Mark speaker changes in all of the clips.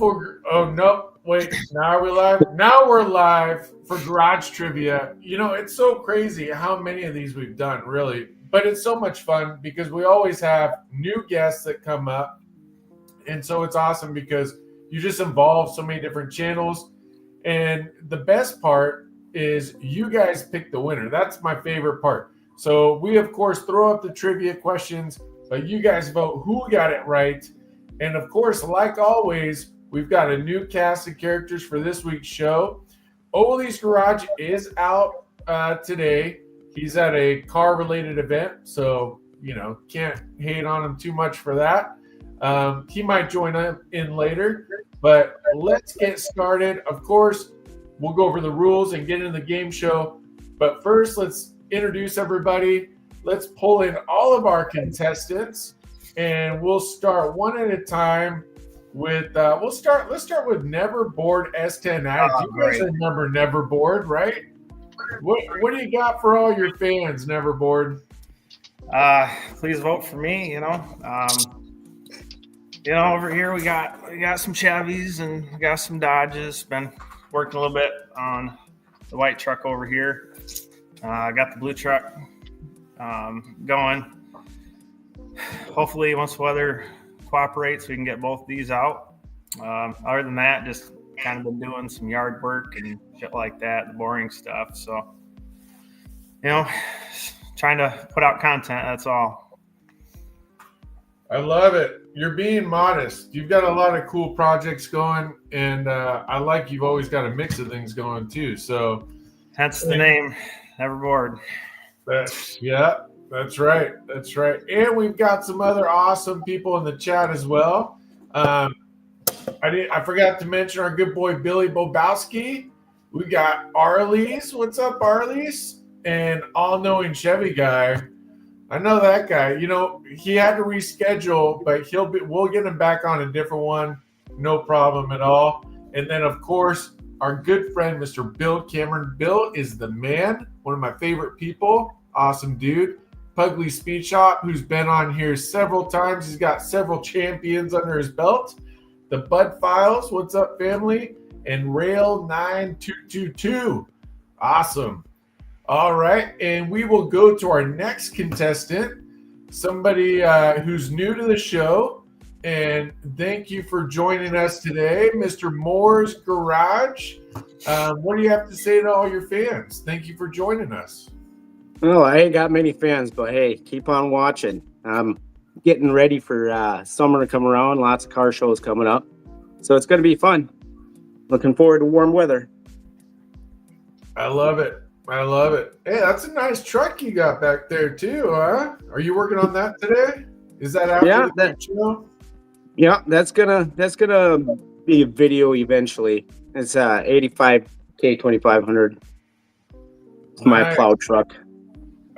Speaker 1: Oh, no. Wait, now are we live? Now we're live for Garage Trivia. You know, it's so crazy how many of these we've done, really. But it's so much fun because we always have new guests that come up. And so it's awesome because you just involve so many different channels. And the best part is you guys pick the winner. That's my favorite part. So we, of course, throw up the trivia questions, but you guys vote who got it right. And of course, like always, we've got a new cast of characters for this week's show. Ole's Garage is out today. He's at a car-related event, so, you know, can't hate on him too much for that. He might join in later, but let's get started. Of course, we'll go over the rules and get into the game show. But first, let's introduce everybody. Let's pull in all of our contestants, and we'll start one at a time. With let's start with Never Bored S10 Addict. You guys remember Never Bored, right? What do you got for all your fans, Never Bored?
Speaker 2: Please vote for me. Over here we got some Chevys and we got some Dodges. Been working a little bit on the white truck over here. I got the blue truck going. Hopefully, once the weather cooperates, we can get both these out. Other than that, just kind of been doing some yard work and shit like that, the boring stuff. So, trying to put out content. That's all.
Speaker 1: I love it. You're being modest. You've got a lot of cool projects going, and I like you've always got a mix of things going too. So
Speaker 2: that's the name, Never Bored.
Speaker 1: Yeah, that's right. That's right. And we've got some other awesome people in the chat as well. I forgot to mention our good boy Billy Bobowski. We got Arlies. What's up, Arlies? And all-knowing Chevy guy. I know that guy. You know, he had to reschedule, but we'll get him back on a different one. No problem at all. And then, of course, our good friend, Mr. Bill Cameron. Bill is the man, one of my favorite people. Awesome dude. Pugly Speed Shop, who's been on here several times. He's got several champions under his belt. The Bud Files, what's up, family? And Rail 9222. Awesome. All right, and we will go to our next contestant, somebody who's new to the show. And thank you for joining us today, Mr. Moore's Garage. What do you have to say to all your fans? Thank you for joining us.
Speaker 3: Well, I ain't got many fans, but hey, keep on watching. I'm getting ready for summer to come around. Lots of car shows coming up. So it's going to be fun. Looking forward to warm weather.
Speaker 1: I love it. I love it. Hey, that's a nice truck you got back there too, huh? Are you working on that today? Is that after the show?
Speaker 3: Yeah, that's gonna be a video eventually. It's 85K 2500. It's my plow truck.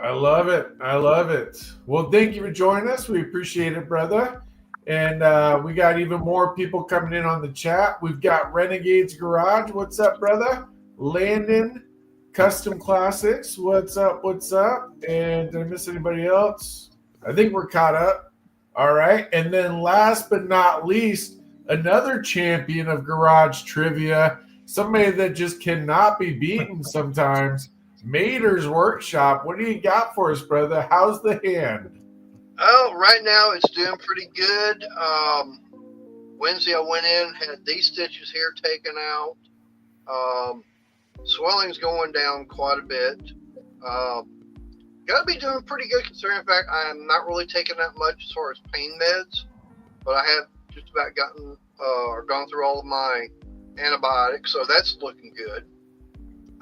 Speaker 1: I love it. I love it. Well, thank you for joining us. We appreciate it, brother. And we got even more people coming in on the chat. We've got Renegade's Garage. What's up, brother? Landon Custom Classics. What's up? What's up? And did I miss anybody else? I think we're caught up. All right. And then last but not least, another champion of garage trivia, somebody that just cannot be beaten sometimes. Mater's Workshop. What do you got for us, brother? How's the hand?
Speaker 4: Oh, right now it's doing pretty good. Wednesday I went in, had these stitches here taken out. Swelling's going down quite a bit. Got to be doing pretty good considering. In fact, I'm not really taking that much as far as pain meds, but I have just about gotten or gone through all of my antibiotics, so that's looking good.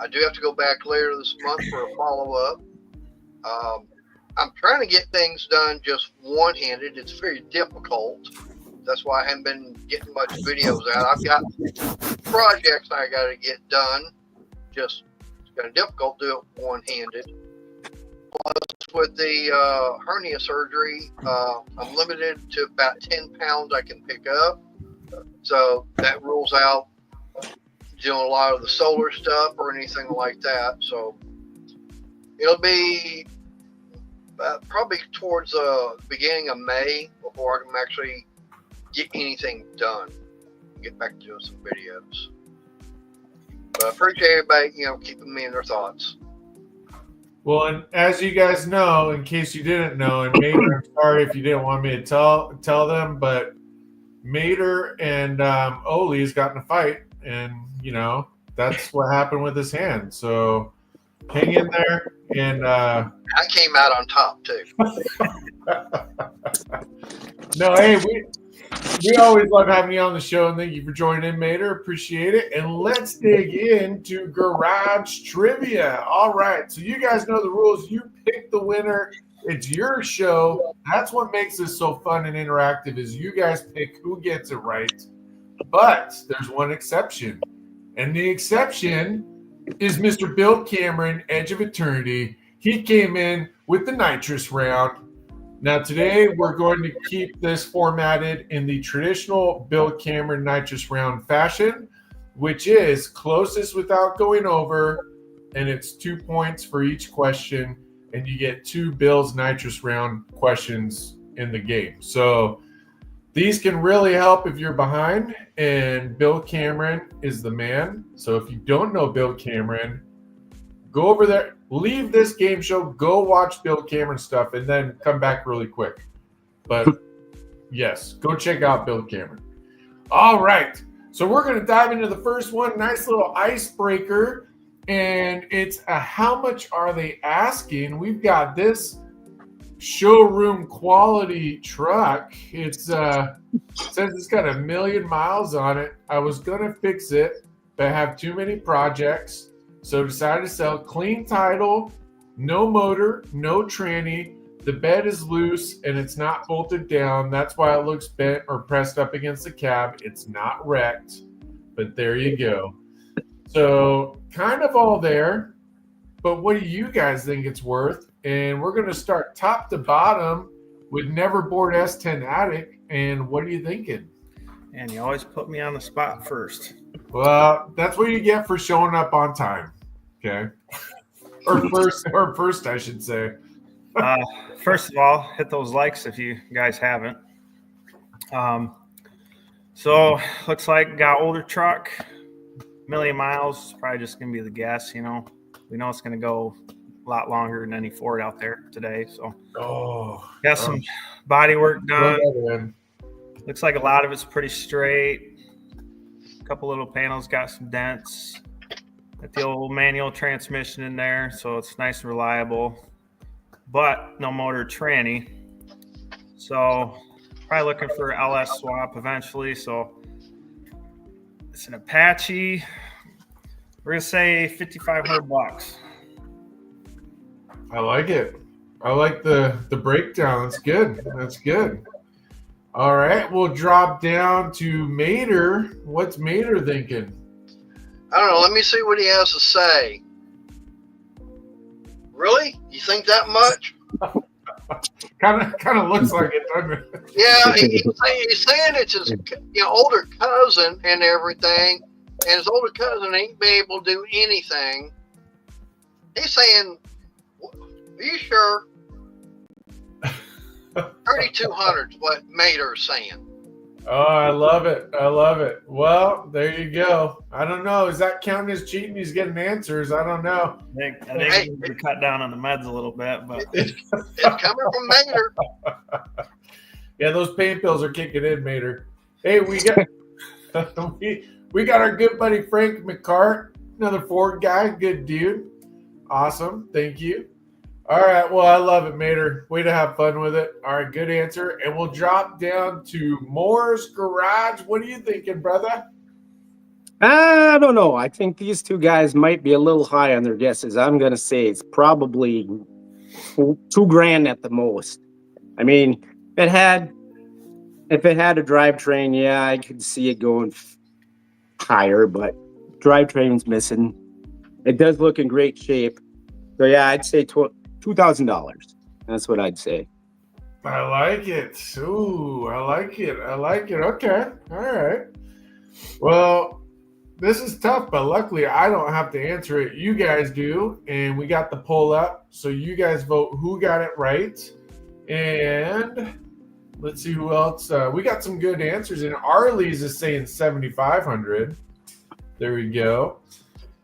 Speaker 4: I do have to go back later this month for a follow-up. I'm trying to get things done just one-handed. It's very difficult. That's why I haven't been getting much videos out. I've got projects I got to get done. Just it's kind of difficult to do it one-handed. Plus, with the hernia surgery, I'm limited to about 10 pounds I can pick up. So that rules out doing a lot of the solar stuff or anything like that. So it'll be probably towards the beginning of May before I can actually get anything done. and get back to doing some videos. But I appreciate everybody, keeping me in their thoughts.
Speaker 1: Well, and as you guys know, in case you didn't know, and Mater, I'm sorry if you didn't want me to tell them, but Mater and Oli's got in a fight, and that's what happened with his hand. So hang in there, and
Speaker 4: I came out on top too.
Speaker 1: No, hey, we always love having you on the show, and thank you for joining in, Mater. Appreciate it. And let's dig into garage trivia. All right, so you guys know the rules. You pick the winner. It's your show. That's what makes this so fun and interactive is you guys pick who gets it right. But there's one exception, and the exception is Mr. Bill Cameron, Edge of Eternity. He came in with the nitrous round. Now, today, we're going to keep this formatted in the traditional Bill Cameron nitrous round fashion, which is closest without going over, and it's 2 points for each question, and you get 2 Bill's nitrous round questions in the game. So these can really help if you're behind, and Bill Cameron is the man. So if you don't know Bill Cameron, go over there. Leave this game show, go watch Bill Cameron stuff, and then come back really quick. But yes, go check out Bill Cameron. All right. So we're going to dive into the first one. Nice little icebreaker. And it's a how much are they asking? We've got this showroom quality truck. It says it's got 1 million miles on it. I was going to fix it, but I have too many projects. So decided to sell. Clean title, no motor, no tranny. The bed is loose and it's not bolted down. That's why it looks bent or pressed up against the cab. It's not wrecked, but there you go. So kind of all there, but what do you guys think it's worth? And we're going to start top to bottom with Neverboard S10 Attic. And what are you thinking?
Speaker 2: And you always put me on the spot first.
Speaker 1: Well, that's what you get for showing up on time. Okay. Or first, I should say.
Speaker 2: First of all, hit those likes if you guys haven't. So looks like got older truck, 1 million miles. Probably just gonna be the guess. We know it's gonna go a lot longer than any Ford out there today. So got some body work done. Looks like a lot of it's pretty straight. A couple little panels got some dents. Got the old manual transmission in there, so it's nice and reliable, but no motor tranny. So probably looking for LS swap eventually. So it's an Apache. We're gonna say $5,500.
Speaker 1: I like it. I like the breakdown. That's good. That's good. All right, we'll drop down to Mater. What's Mater thinking?
Speaker 4: I don't know. Let me see what he has to say. Really? You think that much?
Speaker 1: kind of looks like it, doesn't it?
Speaker 4: Yeah, he's saying it's his older cousin and everything, and his older cousin ain't been able to do anything. He's saying, "Are you sure?" 3,200 is what Mater's saying.
Speaker 1: Oh, I love it. I love it. Well, there you go. I don't know. Is that counting as cheating? He's getting answers. I don't know.
Speaker 2: I think we cut down on the meds a little bit, but
Speaker 4: it's coming from Mater.
Speaker 1: Yeah, those pain pills are kicking in, Mater. Hey, we got our good buddy Frank McCart, another Ford guy, good dude. Awesome. Thank you. All right. Well, I love it, Mater. Way to have fun with it. All right. Good answer. And we'll drop down to MongrelsGarage. What are you thinking, brother?
Speaker 3: I don't know. I think these two guys might be a little high on their guesses. I'm going to say it's probably $2,000 at the most. I mean, if it had a drivetrain, yeah, I could see it going higher, but drivetrain's missing. It does look in great shape. So yeah, I'd say $2,000. That's what I'd say.
Speaker 1: I like it. Ooh, I like it. I like it. Okay. All right. Well, this is tough, but luckily I don't have to answer it. You guys do. And we got the poll up. So you guys vote who got it right. And Let's see who else. We got some good answers. And Arlie's is saying 7,500. There we go.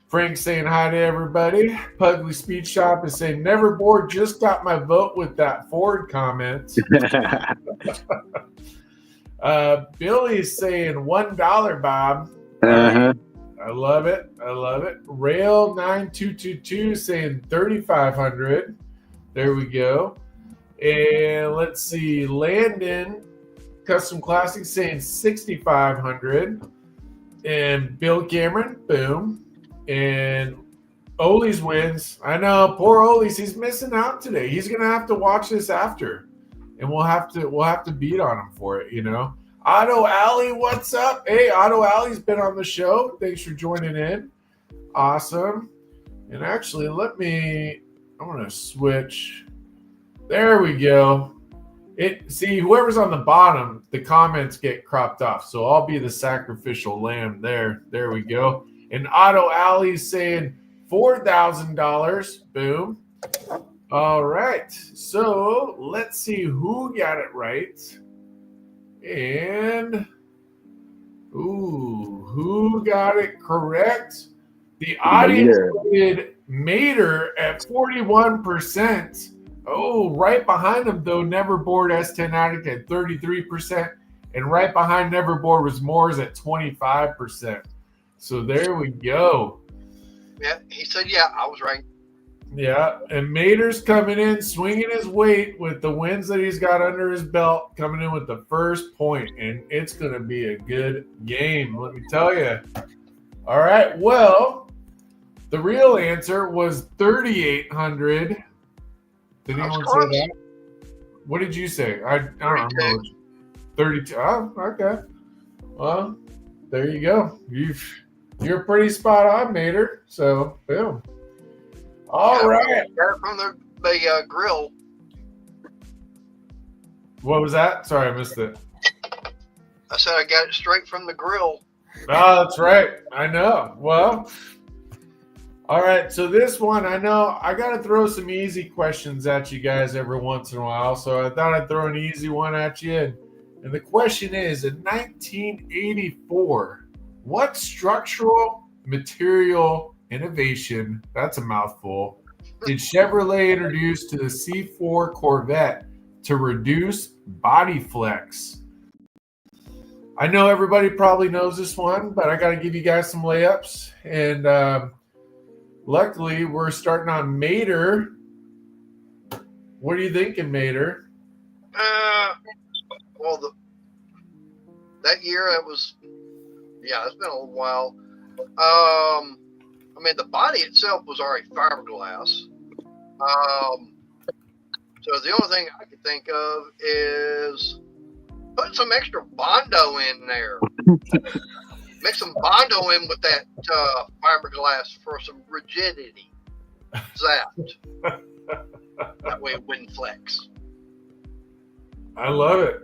Speaker 1: Frank's saying hi to everybody. Pugly Speed Shop is saying, never bored, just got my vote with that Ford comment. Billy's saying $1, Bob. I love it. I love it. Rail 9222 saying 3,500. There we go. And let's see, Landon Custom Classic saying 6,500. And Bill Cameron, boom. And Ollie's wins. I know, poor Ollie's, he's missing out today. He's gonna have to watch this after, and we'll have to beat on him for it, you know. Auto Alley, what's up? Hey, Auto Alley's been on the show. Thanks for joining in. Awesome. And actually, I'm gonna switch. There we go. See, whoever's on the bottom, the comments get cropped off. So I'll be the sacrificial lamb there. There we go. And Auto Alley's saying $4,000. Boom. All right. So let's see who got it right. And who got it correct? The audience did Mater at 41%. Oh, right behind him, though, Neverboard S10 Addict at 33%. And right behind Neverboard was Moore's at 25%. So there we go.
Speaker 4: Yeah, he said, yeah, I was right.
Speaker 1: Yeah, and Mater's coming in, swinging his weight with the wins that he's got under his belt, coming in with the first point, and it's going to be a good game, let me tell you. All right, well, the real answer was 3,800. Did anyone say that? What did you say? I don't know. 32. Oh, okay. Well, there you go. You're pretty spot on, Mater. So, boom. All right.
Speaker 4: Got it from the grill.
Speaker 1: What was that? Sorry, I missed it.
Speaker 4: I said I got it straight from the grill.
Speaker 1: Oh, that's right. I know. Well, all right. So this one, I know I got to throw some easy questions at you guys every once in a while. So I thought I'd throw an easy one at you. And the question is, in 1984, what structural material innovation, that's a mouthful, did Chevrolet introduce to the C4 Corvette to reduce body flex? I know everybody probably knows this one, but I got to give you guys some layups. And luckily, we're starting on Mater. What are you thinking, Mater?
Speaker 4: Well, that year it was, it's been a little while. I mean, the body itself was already fiberglass. So the only thing I could think of is put some extra Bondo in there. Mix some Bondo in with that fiberglass for some rigidity. That way it wouldn't flex.
Speaker 1: I love it.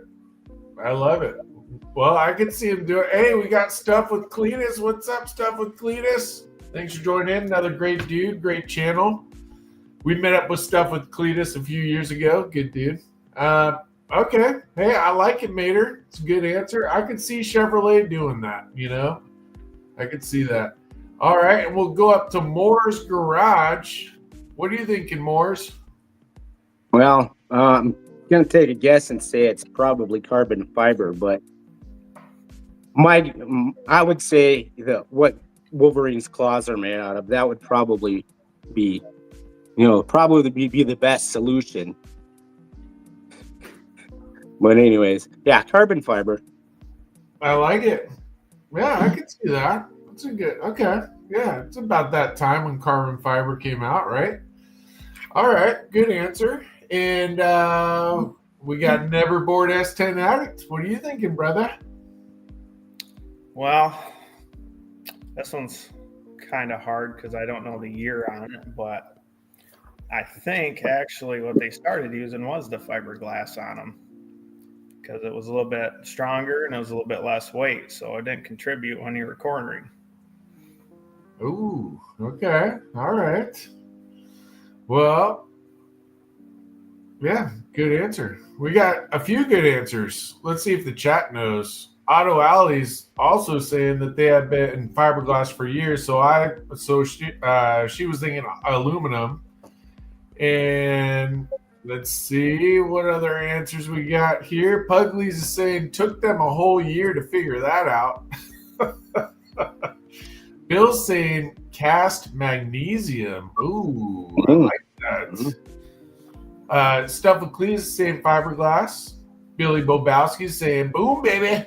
Speaker 1: I love it. Well, I can see him do it. Hey, we got Stuff with Cleatus. What's up, Stuff with Cleatus? Thanks for joining in. Another great dude, great channel. We met up with Stuff with Cleatus a few years ago. Good dude. Okay. Hey, I like it, Mater. It's a good answer. I could see Chevrolet doing that, you know? I could see that. All right, and we'll go up to Moore's Garage. What are you thinking, Moore's?
Speaker 3: Well, I'm going to take a guess and say it's probably carbon fiber, but I would say that what Wolverine's claws are made out of, that would probably be, be the best solution. But anyways, yeah, carbon fiber.
Speaker 1: I like it. Yeah, I can see that. That's a good, okay. Yeah, it's about that time when carbon fiber came out, right? All right, good answer. And we got Neverboard S10 Addict. What are you thinking, brother?
Speaker 2: Well, this one's kind of hard because I don't know the year on it, but I think actually what they started using was the fiberglass on them because it was a little bit stronger and it was a little bit less weight, so it didn't contribute when you were cornering.
Speaker 1: Ooh, okay. All right. Well, Yeah, good answer. We got a few good answers. Let's see if the chat knows. Auto Alley's also saying that they have been in fiberglass for years. So she was thinking aluminum. And let's see what other answers we got here. Pugly's is saying took them a whole year to figure that out. Bill's saying cast magnesium. Ooh, I like that. Stuff with Cleatus is saying fiberglass. Billy Bobowski's saying boom, baby.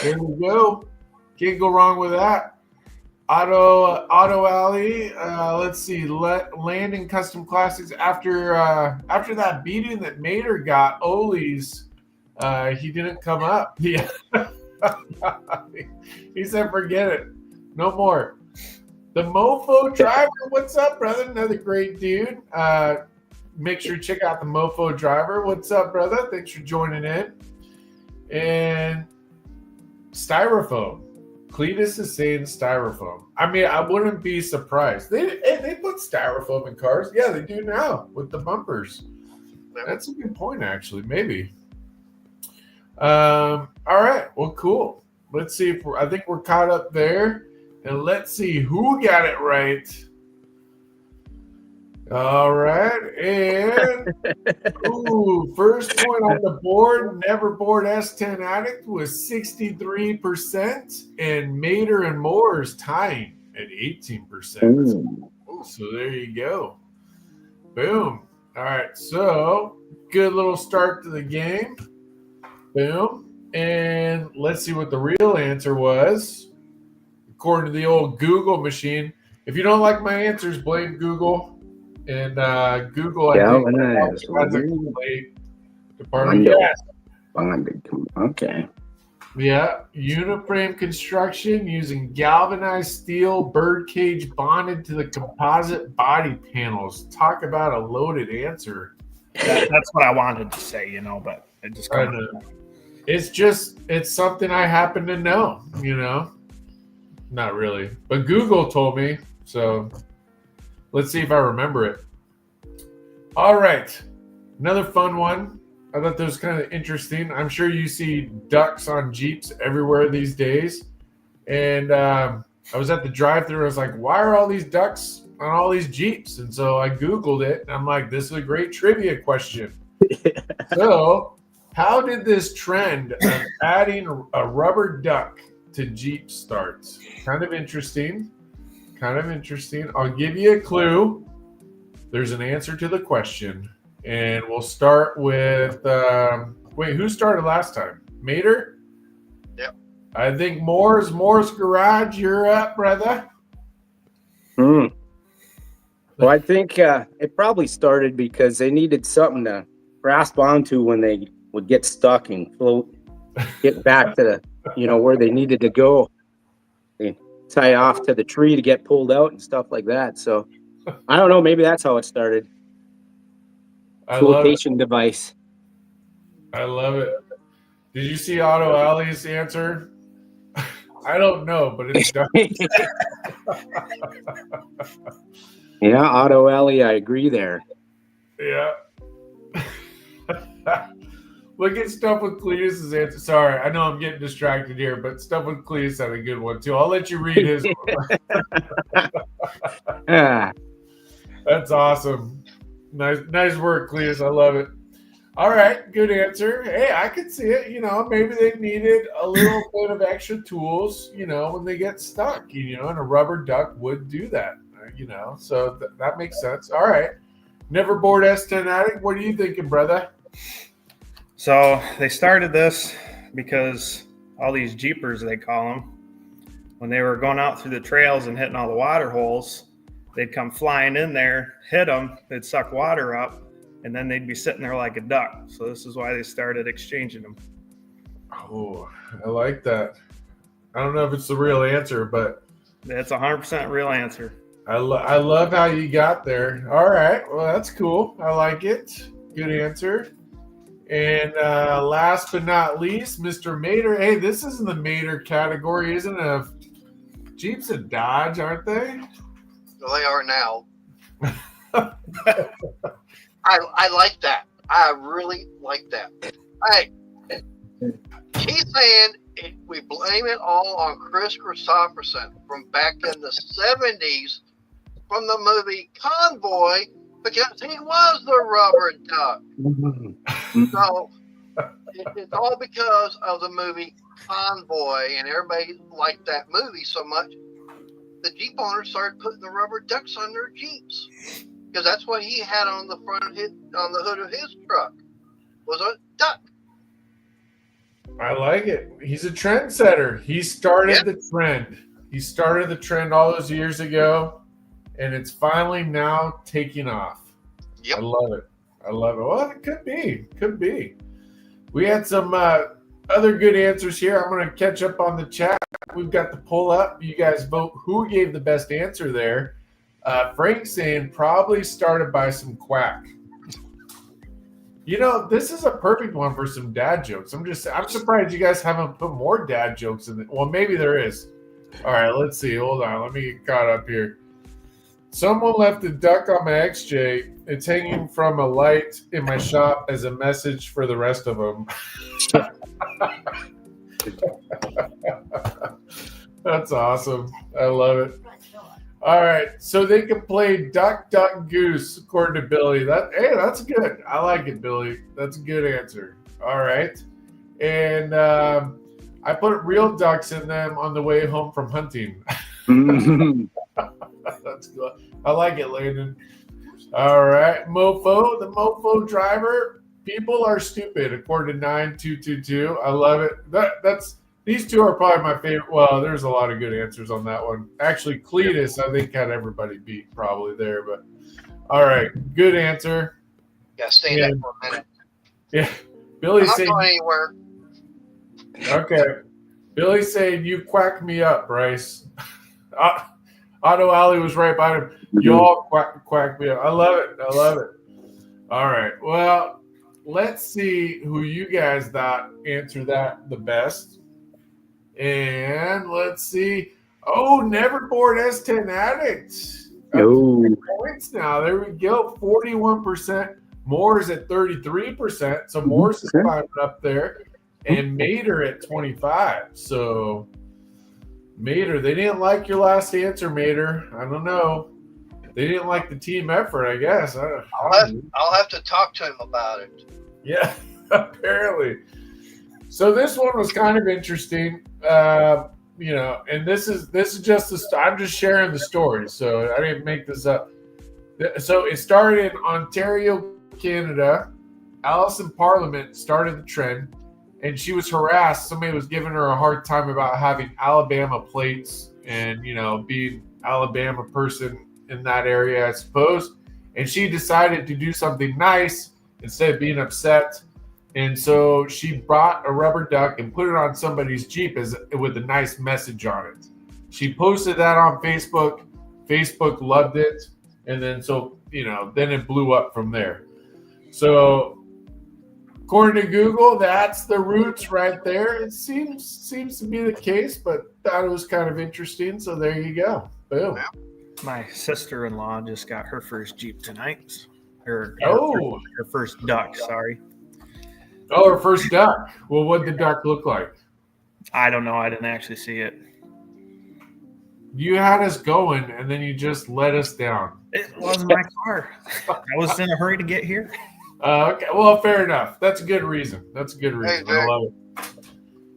Speaker 1: There we go. Can't go wrong with that. Auto Alley. Let's see. Landing Custom Classics after that beating that Mater got Ole's. He didn't come up. He said, "Forget it, no more." The Mofo Driver. What's up, brother? Another great dude. Make sure to check out the Mofo Driver. What's up, brother? Thanks for joining in. And Styrofoam. Cleatus is saying styrofoam. I mean, I wouldn't be surprised. They put styrofoam in cars. Yeah, they do now with the bumpers. That's a good point, actually. Maybe. All right. Well, cool. Let's see if I think we're caught up there. And let's see who got it right. All right. And first point on the board, Neverboard S10 Addict was 63%, and Mater and Moore's tying at 18%. Ooh. So there you go. Boom. All right. So good little start to the game. Boom. And let's see what the real answer was. According to the old Google machine. If you don't like my answers, blame Google. And Google, I think, has a complaint department. Yes.
Speaker 3: Okay.
Speaker 1: Yeah. Uniframe construction using galvanized steel birdcage bonded to the composite body panels. Talk about a loaded answer.
Speaker 2: That's what I wanted to say, but it just kind of.
Speaker 1: It's something I happen to know, Not really. But Google told me, so let's see if I remember it. All right. Another fun one. I thought that was kind of interesting. I'm sure you see ducks on Jeeps everywhere these days. And I was at the drive-thru. I was like, why are all these ducks on all these Jeeps? And so I Googled it. And I'm like, this is a great trivia question. So how did this trend of adding a rubber duck to Jeep start? Kind of interesting. I'll give you a clue. There's an answer to the question. And we'll start with, who started last time? Mater?
Speaker 4: Yep.
Speaker 1: I think MongrelsGarage, you're up, brother.
Speaker 3: Well, I think it probably started because they needed something to grasp onto when they would get stuck and float, get back to the, where they needed to go. They tie off to the tree to get pulled out and stuff like that. So I don't know. Maybe that's how it started. Flotation device.
Speaker 1: I love it. Did you see Auto Alley's answer? I don't know, but it's done.
Speaker 3: Yeah, Auto Alley, I agree there.
Speaker 1: Yeah. Look at Stuff with Cleatus' answer. Sorry, I know I'm getting distracted here, but Stuff with Cleatus had a good one too. I'll let you read his one. That's awesome. Nice work, Cleatus. I love it. All right, good answer. Hey, I could see it. Maybe they needed a little bit of extra tools, when they get stuck, and a rubber duck would do that, So that makes sense. All right. Neverboard S10 Addict, what are you thinking, brother?
Speaker 2: So they started this because all these Jeepers, they call them, when they were going out through the trails and hitting all the water holes, they'd come flying in there, hit them, they'd suck water up, and then they'd be sitting there like a duck. So this is why they started exchanging them.
Speaker 1: Oh, I like that. I don't know if it's the real answer, but
Speaker 2: it's 100% real answer.
Speaker 1: I love how you got there. All right. Well, that's cool. I like it. Good answer. And last but not least, Mr. Mater. Hey, this is in the Mater category, isn't it? Jeeps and Dodge, aren't they?
Speaker 4: Well, they are now. I like that. I really like that. Hey, he's saying we blame it all on Chris Christopherson from back in the 70s from the movie Convoy because he was the rubber duck. So it's all because of the movie Convoy, and everybody liked that movie so much. The Jeep owners started putting the rubber ducks on their Jeeps because that's what he had on the front of on the hood of his truck was a duck.
Speaker 1: I like it. He's a trendsetter. He started the trend. He started the trend all those years ago, and it's finally now taking off.
Speaker 4: Yep.
Speaker 1: I love it. I love it. Well, it could be. Could be. We had some other good answers here. I'm going to catch up on the chat. We've got the poll up. You guys vote who gave the best answer there. Frank saying probably started by some quack. You know, this is a perfect one for some dad jokes. I'm surprised you guys haven't put more dad jokes in it. Well, maybe there is. All right, let's see. Hold on. Let me get caught up here. Someone left a duck on my XJ. It's hanging from a light in my shop as a message for the rest of them. That's awesome. I love it. All right, so they can play Duck, Duck, Goose, according to Billy. That's good. I like it, Billy. That's a good answer. All right, and I put real ducks in them on the way home from hunting. That's good. I like it, Landon. All right, Mofo, the Mofo driver. People are stupid, according to 9222. I love it. These two are probably my favorite. Well, there's a lot of good answers on that one. Actually, Cleatus, I think, had everybody beat probably there. But all right, good answer.
Speaker 4: Yeah, stay there for a minute.
Speaker 1: Yeah, Billy's
Speaker 4: I'm
Speaker 1: saying.
Speaker 4: not going anywhere.
Speaker 1: Okay, Billy's saying you quack me up, Bryce. Otto Alley was right by him. You all quack me up. I love it. I love it. All right. Well, let's see who you guys thought answered that the best. And let's see. Oh, Neverboard S10 Addict. Points now. There we go. 41%. Moore's at 33%. So Moore's is climbing up there. And Mater at 25. So Mater, they didn't like your last answer, Mater. I don't know. They didn't like the team effort, I guess.
Speaker 4: I'll have to talk to him about it.
Speaker 1: Yeah, apparently. So this one was kind of interesting, and this is just I'm just sharing the story, so I didn't make this up. So it started in Ontario, Canada. Alice in Parliament started the trend, and she was harassed. Somebody was giving her a hard time about having Alabama plates and being Alabama person in that area, I suppose. And she decided to do something nice instead of being upset. And so she bought a rubber duck and put it on somebody's Jeep with a nice message on it. She posted that on Facebook. Facebook loved it. And then then it blew up from there. So according to Google, that's the roots right there. It seems to be the case, but thought it was kind of interesting. So there you go. Boom.
Speaker 2: My sister-in-law just got her first Jeep tonight. Her first duck, sorry.
Speaker 1: Oh, her first duck. Well, what did the duck look like?
Speaker 2: I don't know. I didn't actually see it.
Speaker 1: You had us going, and then you just let us down.
Speaker 2: It wasn't my car. I was in a hurry to get here.
Speaker 1: Okay. Well, fair enough. That's a good reason. I love it.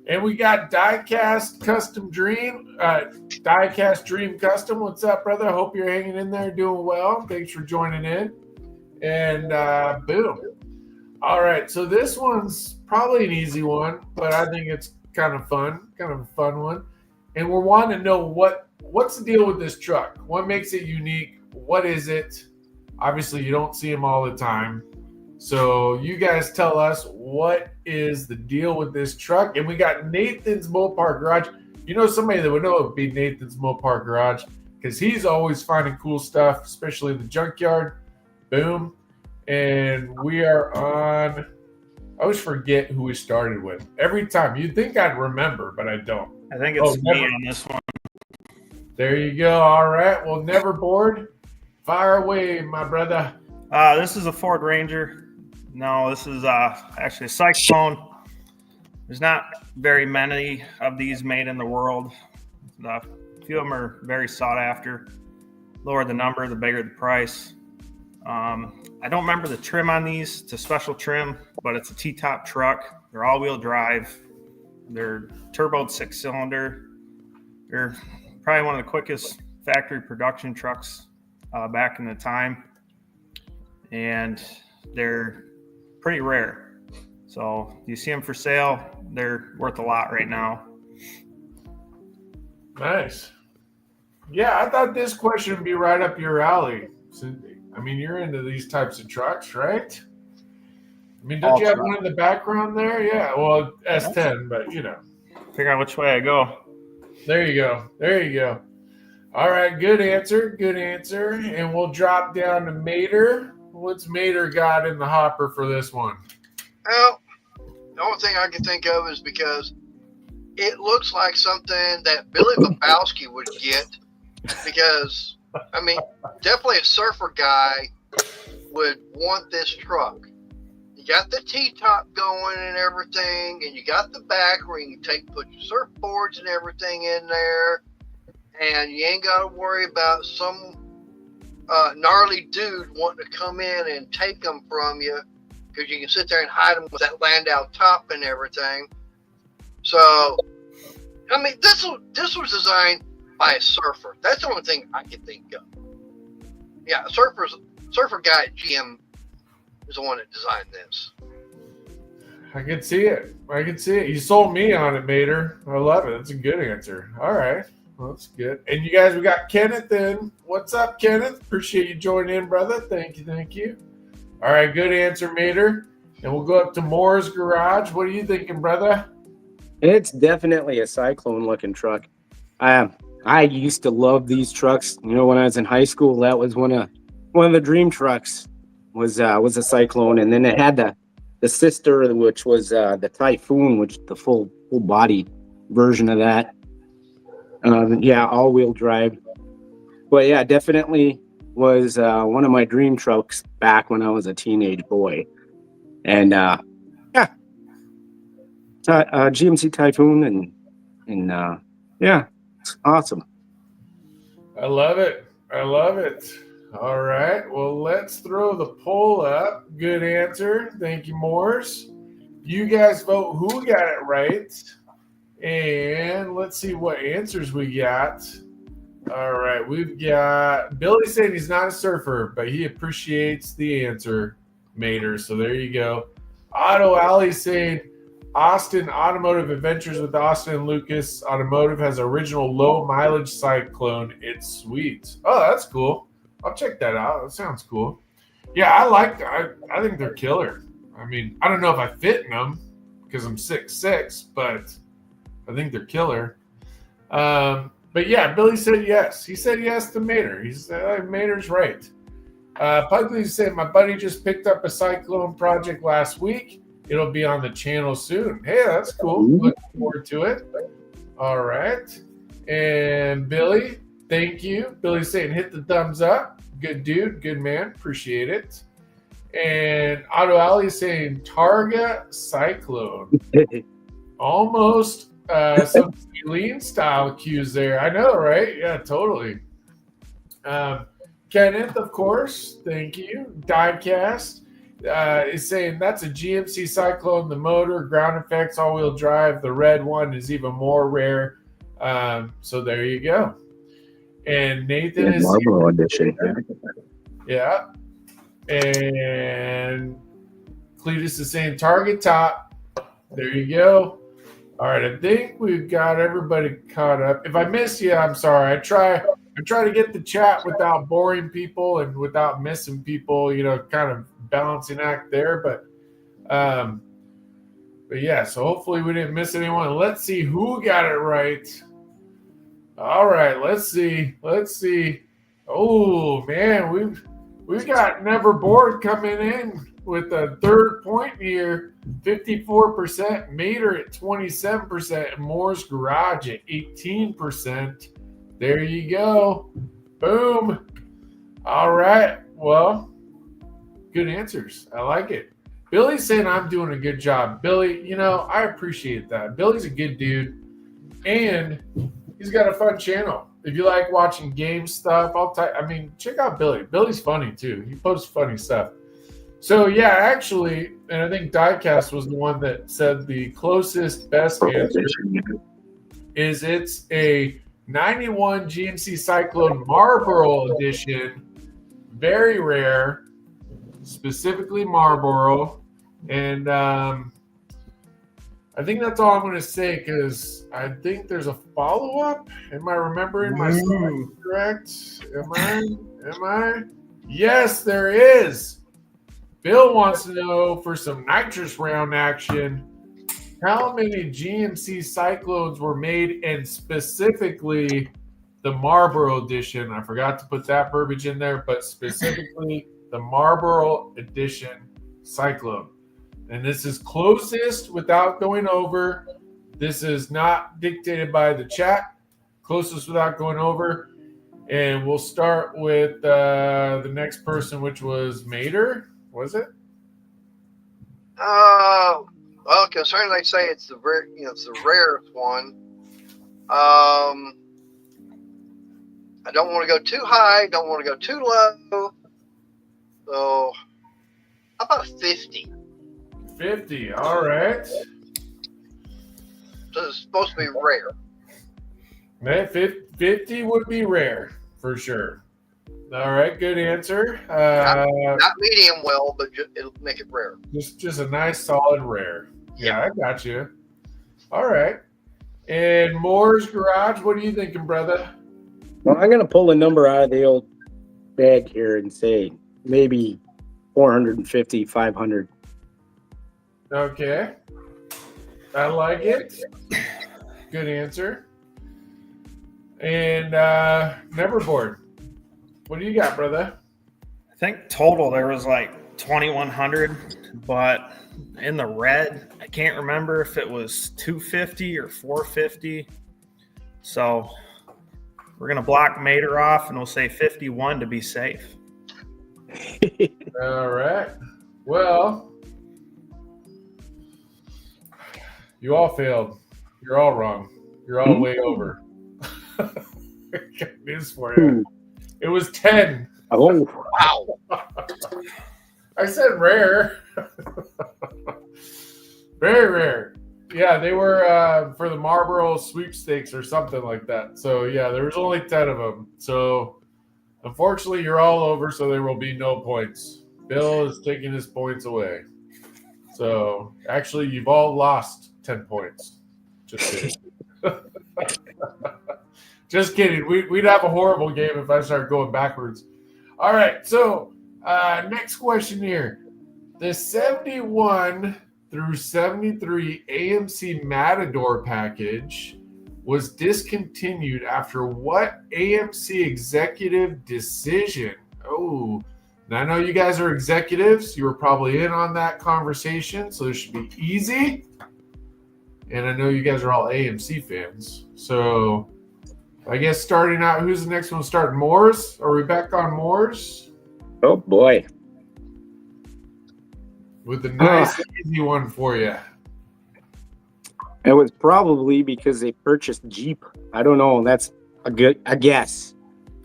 Speaker 1: And we got Diecast Custom Dream. Diecast Dream Custom. What's up, brother? Hope you're hanging in there, doing well. Thanks for joining in. And boom. All right, so this one's probably an easy one, but I think it's kind of a fun one. And we're wanting to know what's the deal with this truck? What makes it unique? What is it? Obviously, you don't see them all the time. So you guys tell us what is the deal with this truck. And we got Nathan's Mopar Garage. You know somebody that would know it would be Nathan's Mopar Garage because he's always finding cool stuff, especially in the junkyard. Boom. And we are on, I always forget who we started with. Every time. You'd think I'd remember, but I don't.
Speaker 2: I think it's me on this one.
Speaker 1: There you go. All right. Well, Neverboard. Fire away, my brother.
Speaker 2: This is a Ford Ranger. No, this is actually a Cyclone. There's not very many of these made in the world. A few of them are very sought after. Lower the number, the bigger the price. I don't remember the trim on these. It's a special trim, but it's a T-top truck. They're all-wheel drive. They're turboed 6-cylinder. They're probably one of the quickest factory production trucks back in the time. And they're pretty rare. So you see them for sale. They're worth a lot right now.
Speaker 1: Nice. Yeah, I thought this question would be right up your alley. I mean, you're into these types of trucks, right? I mean, don't you have one in the background there? Yeah, well, S10, but you know.
Speaker 2: Figure out which way I go.
Speaker 1: There you go. There you go. All right, good answer. Good answer. And we'll drop down to Mater. What's Mater got in the hopper for this one?
Speaker 4: Well, the only thing I can think of is because it looks like something that Billy Babowski would get because, I mean, definitely a surfer guy would want this truck. You got the T-top going and everything, and you got the back where you can put your surfboards and everything in there, and you ain't got to worry about some gnarly dude wanting to come in and take them from you because you can sit there and hide them with that Landau top and everything. So, I mean, this was designed by a surfer. That's the only thing I can think of. Yeah, surfer guy at GM is the one that designed this.
Speaker 1: I can see it. I can see it. You sold me on it, Mater. I love it. That's a good answer. All right. Well, that's good. And you guys, we got Kenneth in. What's up, Kenneth? Appreciate you joining in, brother. Thank you. Thank you. All right. Good answer, Mater. And we'll go up to MongrelsGarage. What are you thinking, brother?
Speaker 3: It's definitely a Cyclone-looking truck. I used to love these trucks. You know, when I was in high school, that was one of the dream trucks. Was a Cyclone, and then it had the sister, which was the Typhoon, which the full body version of that. Yeah, all-wheel drive. But yeah, definitely was one of my dream trucks back when I was a teenage boy. And GMC Typhoon, and yeah, it's awesome.
Speaker 1: I love it. I love it. All right. Well, let's throw the poll up. Good answer. Thank you, Morse. You guys vote who got it right. And let's see what answers we got. All right. We've got Billy saying he's not a surfer, but he appreciates the answer, Mater. So there you go. Otto Alley saying Austin Automotive Adventures with Austin and Lucas. Automotive has original low mileage Cyclone. It's sweet. Oh, that's cool. I'll check that out. That sounds cool. Yeah, I like that. I think they're killer. I mean, I don't know if I fit in them because I'm 6'6", but I think they're killer. But yeah, Billy said yes. He said yes to Mater. He said Mater's right. Pugly said my buddy just picked up a Cyclone project last week. It'll be on the channel soon. Hey, that's cool. Looking forward to it. All right. And Billy, thank you. Billy's saying hit the thumbs up. Good dude. Good man. Appreciate it. And Otto Ali is saying Targa Cyclone. Almost some lean style cues there. I know, right? Yeah, totally. Kenneth, of course. Thank you. Diecast is saying that's a GMC Cyclone. The motor, ground effects, all-wheel drive. The red one is even more rare. So there you go. And Nathan is
Speaker 3: Marlboro edition.
Speaker 1: Yeah. And Cleatus is saying target top. There you go. All right, I think we've got everybody caught up. If I miss you, I'm sorry. I try to get the chat without boring people and without missing people, you know, kind of balancing act there. But yeah, so hopefully we didn't miss anyone. Let's see who got it right. All right, let's see. Oh man, we've got Never Bored coming in with a third point here, 54%, Mater at 27%, and MongrelsGarage at 18%. There you go. Boom. All right. Well, good answers. I like it. Billy's saying I'm doing a good job. Billy, you know, I appreciate that. Billy's a good dude, and he's got a fun channel. If you like watching game stuff, check out Billy. Billy's funny too. He posts funny stuff. So yeah, actually, and I think Diecast was the one that said the closest best answer is it's a 91 GMC Cyclone Marlboro edition, very rare, specifically Marlboro, and I think that's all I'm going to say because I think there's a follow-up. Am I remembering my story correct? Am I? Yes, there is. Bill wants to know for some nitrous round action, how many GMC Cyclones were made, and specifically the Marlboro edition. I forgot to put that verbiage in there, but specifically the Marlboro edition Cyclone. And this is closest without going over. This is not dictated by the chat. Closest without going over. And we'll start with the next person, which was Mater. Was it?
Speaker 4: Well, concerning they say it's the it's the rarest one. I don't want to go too high. Don't want to go too low. So, how about 50?
Speaker 1: 50. All right.
Speaker 4: So it's supposed to be rare.
Speaker 1: Man, 50 would be rare for sure. All right, good answer.
Speaker 4: Not medium well, but it'll make it rare.
Speaker 1: Just a nice solid rare. Yeah, I got you. All right. And MongrelsGarage, what are you thinking, brother?
Speaker 3: Well, I'm going to pull a number out of the old bag here and say maybe 450, 500.
Speaker 1: Okay. I like it. Good answer. And Neverboard, what do you got, brother?
Speaker 2: I think total there was like 2,100, but in the red, I can't remember if it was 250 or 450. So we're going to block Mater off and we'll say 51 to be safe.
Speaker 1: All right. Well, you all failed. You're all wrong. You're all way over. Got news for you. It was 10.
Speaker 3: Oh,
Speaker 4: Wow.
Speaker 1: I said rare. Very rare. Yeah, they were for the Marlboro sweepstakes or something like that. So, yeah, there was only 10 of them. So, unfortunately, you're all over, so there will be no points. Bill is taking his points away. So, actually, you've all lost 10 points. Just kidding. Just kidding. We'd have a horrible game if I start going backwards. All right, so next question here. The 71 through 73 AMC Matador package was discontinued after what AMC executive decision? Oh, now I know you guys are executives. You were probably in on that conversation, so this should be easy. And I know you guys are all AMC fans. So I guess starting out, who's the next one starting? Moores? Are we back on Moores?
Speaker 3: oh boy.
Speaker 1: With a nice, easy one for you.
Speaker 3: It was probably because they purchased Jeep. I don't know. That's a guess.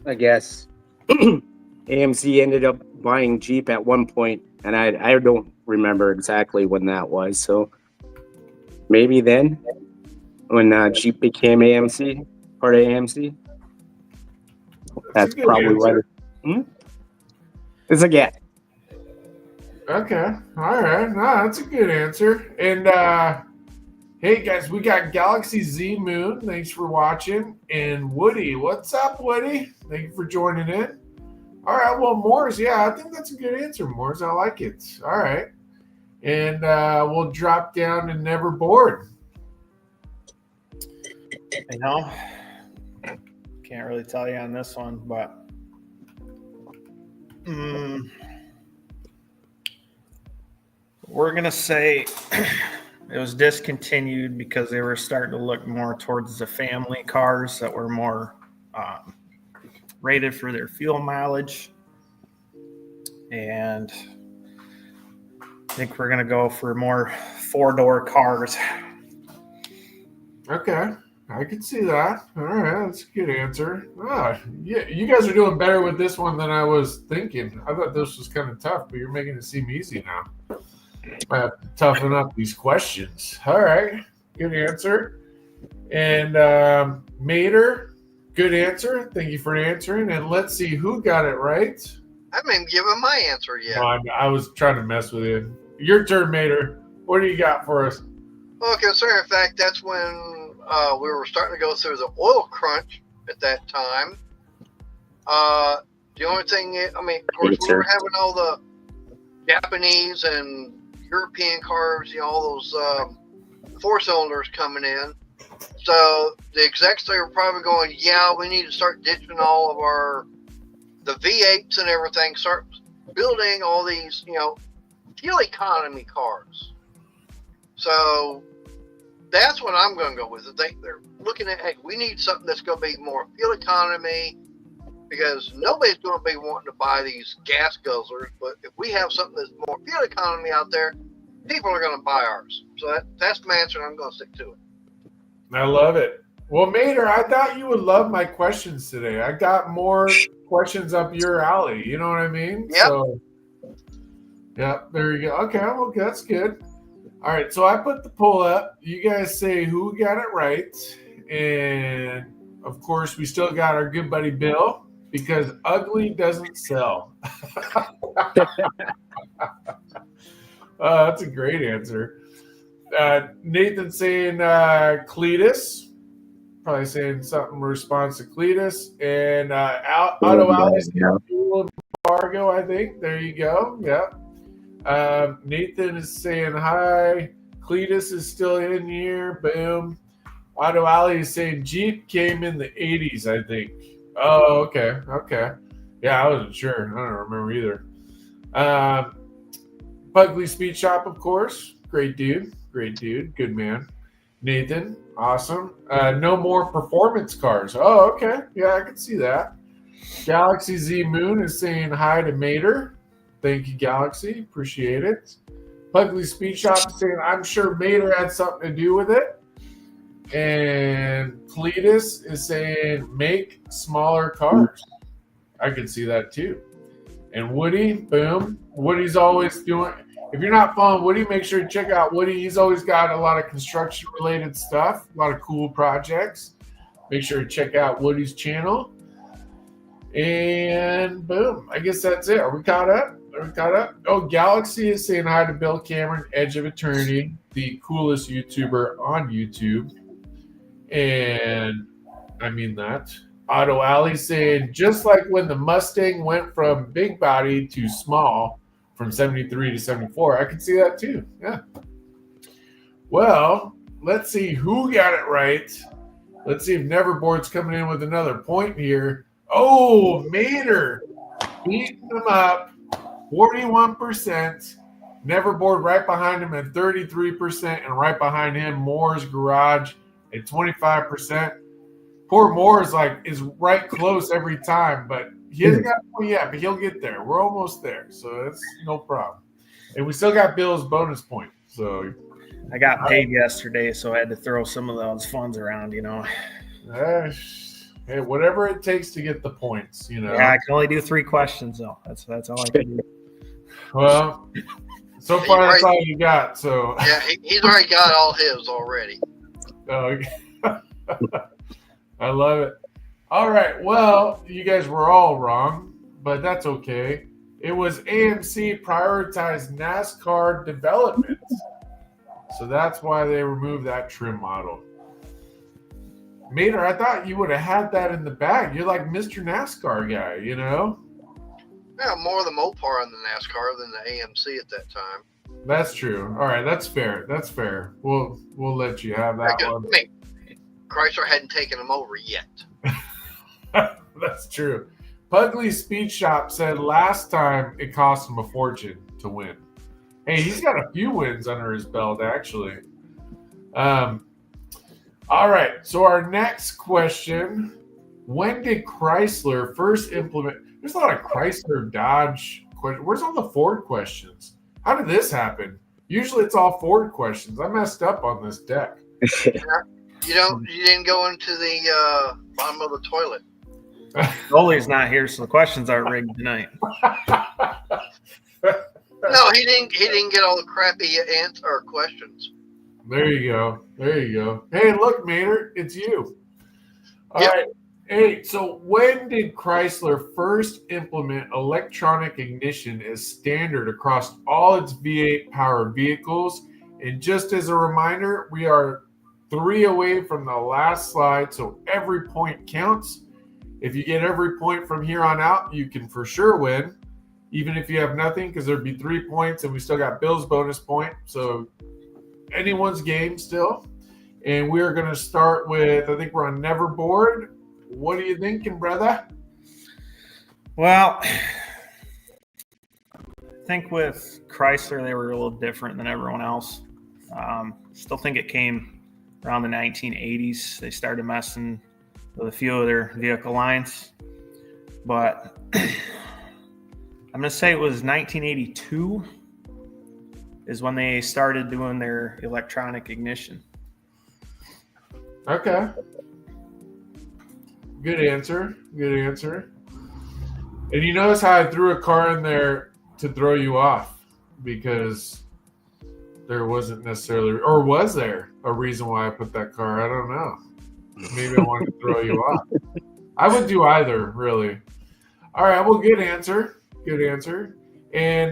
Speaker 3: I guess. AMC ended up buying Jeep at one point, and I don't remember exactly when that was. So maybe then, when Jeep became AMC, part of AMC. That's probably what. It's a guess.
Speaker 1: Okay. All right. No, that's a good answer. And hey, guys, we got Galaxy Z Moon. Thanks for watching. And Woody. What's up, Woody? Thank you for joining in. All right. Well, Moores. Yeah, I think that's a good answer, Moores. I like it. All right. And we'll drop down to Never Bored.
Speaker 2: You know, can't really tell you on this one, but we're going to say it was discontinued because they were starting to look more towards the family cars that were more rated for their fuel mileage. And think we're gonna go for more 4-door cars.
Speaker 1: Okay, I can see that. All right, that's a good answer. Yeah, you guys are doing better with this one than I was thinking. I thought this was kind of tough, but you're making it seem easy now. I have to toughen up these questions. All right, good answer. And Mater, good answer. Thank you for answering. And let's see who got it right.
Speaker 4: I haven't even given my answer yet.
Speaker 1: No, I was trying to mess with you. Your turn, Mater. What do you got for us?
Speaker 4: Well, considering the fact that's when we were starting to go through the oil crunch at that time. The only thing, of course, we were having all the Japanese and European cars, all those 4-cylinders coming in. So the execs, they were probably going, yeah, we need to start ditching all of the V8s and everything, start building all these, fuel economy cars. So that's what I'm going to go with. They're looking at, hey, we need something that's going to be more fuel economy, because nobody's going to be wanting to buy these gas guzzlers. But if we have something that's more fuel economy out there, people are going to buy ours. So that's my answer, and I'm going to stick to it.
Speaker 1: I love it. Well, Mater, I thought you would love my questions today. I got more questions up your alley. You know what I mean?
Speaker 4: Yep.
Speaker 1: So, yeah, there you go. Okay, well, that's good. All right, so I put the poll up. You guys say who got it right. And, of course, we still got our good buddy Bill, because ugly doesn't sell. That's a great answer. Nathan saying Cleatus. Probably saying something in response to Cleatus. And Auto Alley's Fargo, I think. There you go. Yeah. Nathan is saying hi. Cleatus is still in here. Boom. Auto Alley is saying Jeep came in the 80s, I think. Oh, okay. Okay. Yeah, I wasn't sure. I don't remember either. Pugly Speed Shop, of course. Great dude. Great dude. Good man. Nathan, awesome. No more performance cars. Oh, okay. Yeah, I can see that. Galaxy Z Moon is saying hi to Mater. Thank you, Galaxy. Appreciate it. Pugly Speed Shop is saying, I'm sure Mater had something to do with it. And Cleatus is saying, make smaller cars. I can see that too. And Woody, boom. Woody's always doing. If you're not following Woody, make sure to check out Woody. He's always got a lot of construction-related stuff, a lot of cool projects. Make sure to check out Woody's channel. And boom, I guess that's it. Are we caught up? Oh, Galaxy is saying hi to Bill Cameron, Edge of Eternity, the coolest YouTuber on YouTube. And I mean that. Auto Alley saying, just like when the Mustang went from big body to small, from 73 to 74, I can see that too. Yeah. Well, let's see who got it right. Let's see if Neverboard's coming in with another point here. Oh, Mater beating them up, 41%. Neverboard right behind him at 33%, and right behind him, Moore's Garage at 25%. Poor Moore is right close every time, but he hasn't got one yet, but he'll get there. We're almost there, so that's no problem. And we still got Bill's bonus point. So
Speaker 2: I got paid yesterday, so I had to throw some of those funds around,
Speaker 1: Hey, whatever it takes to get the points,
Speaker 2: Yeah, I can only do 3 questions, though. That's all I can do.
Speaker 1: Well, so far that's all you got. So
Speaker 4: yeah, he's already got all his already.
Speaker 1: Okay. I love it. All right. Well, you guys were all wrong, but that's okay. It was AMC prioritized NASCAR development. So that's why they removed that trim model. Mater, I thought you would have had that in the bag. You're like Mr. NASCAR guy,
Speaker 4: Yeah, more of the Mopar in the NASCAR than the AMC at that time.
Speaker 1: That's true. All right, that's fair. We'll let you have that one.
Speaker 4: Chrysler hadn't taken them over yet.
Speaker 1: That's true. Pugly Speed Shop said last time it cost him a fortune to win. Hey, he's got a few wins under his belt, actually. All right, so our next question. When did Chrysler first implement? There's a lot of Chrysler, Dodge questions. Where's all the Ford questions? How did this happen? Usually it's all Ford questions. I messed up on this deck.
Speaker 4: You didn't go into the bottom of the toilet.
Speaker 2: Goalie's not here, so the questions aren't rigged tonight.
Speaker 4: No, he didn't get all the crappy questions.
Speaker 1: There you go. Hey, look, Maynard, it's you. All
Speaker 4: Yep.
Speaker 1: right. Hey, so when did Chrysler first implement electronic ignition as standard across all its V8 powered vehicles? And just as a reminder, we are 3 away from the last slide, so every point counts. If you get every point from here on out, you can for sure win, even if you have nothing, because there'd be 3 points, and we still got Bill's bonus point. So anyone's game still. And we're going to start with, I think we're on Neverboard. What are you thinking, brother?
Speaker 2: Well, I think with Chrysler, they were a little different than everyone else. Still think it came around the 1980s. They started messing with a few of their vehicle lines. But I'm going to say it was 1982 is when they started doing their electronic ignition.
Speaker 1: Okay. Good answer. And you notice how I threw a car in there to throw you off, because there wasn't necessarily, or was there a reason why I put that car? I don't know. Maybe I wanted to throw you off. I would do either, really. All right, well, good answer. And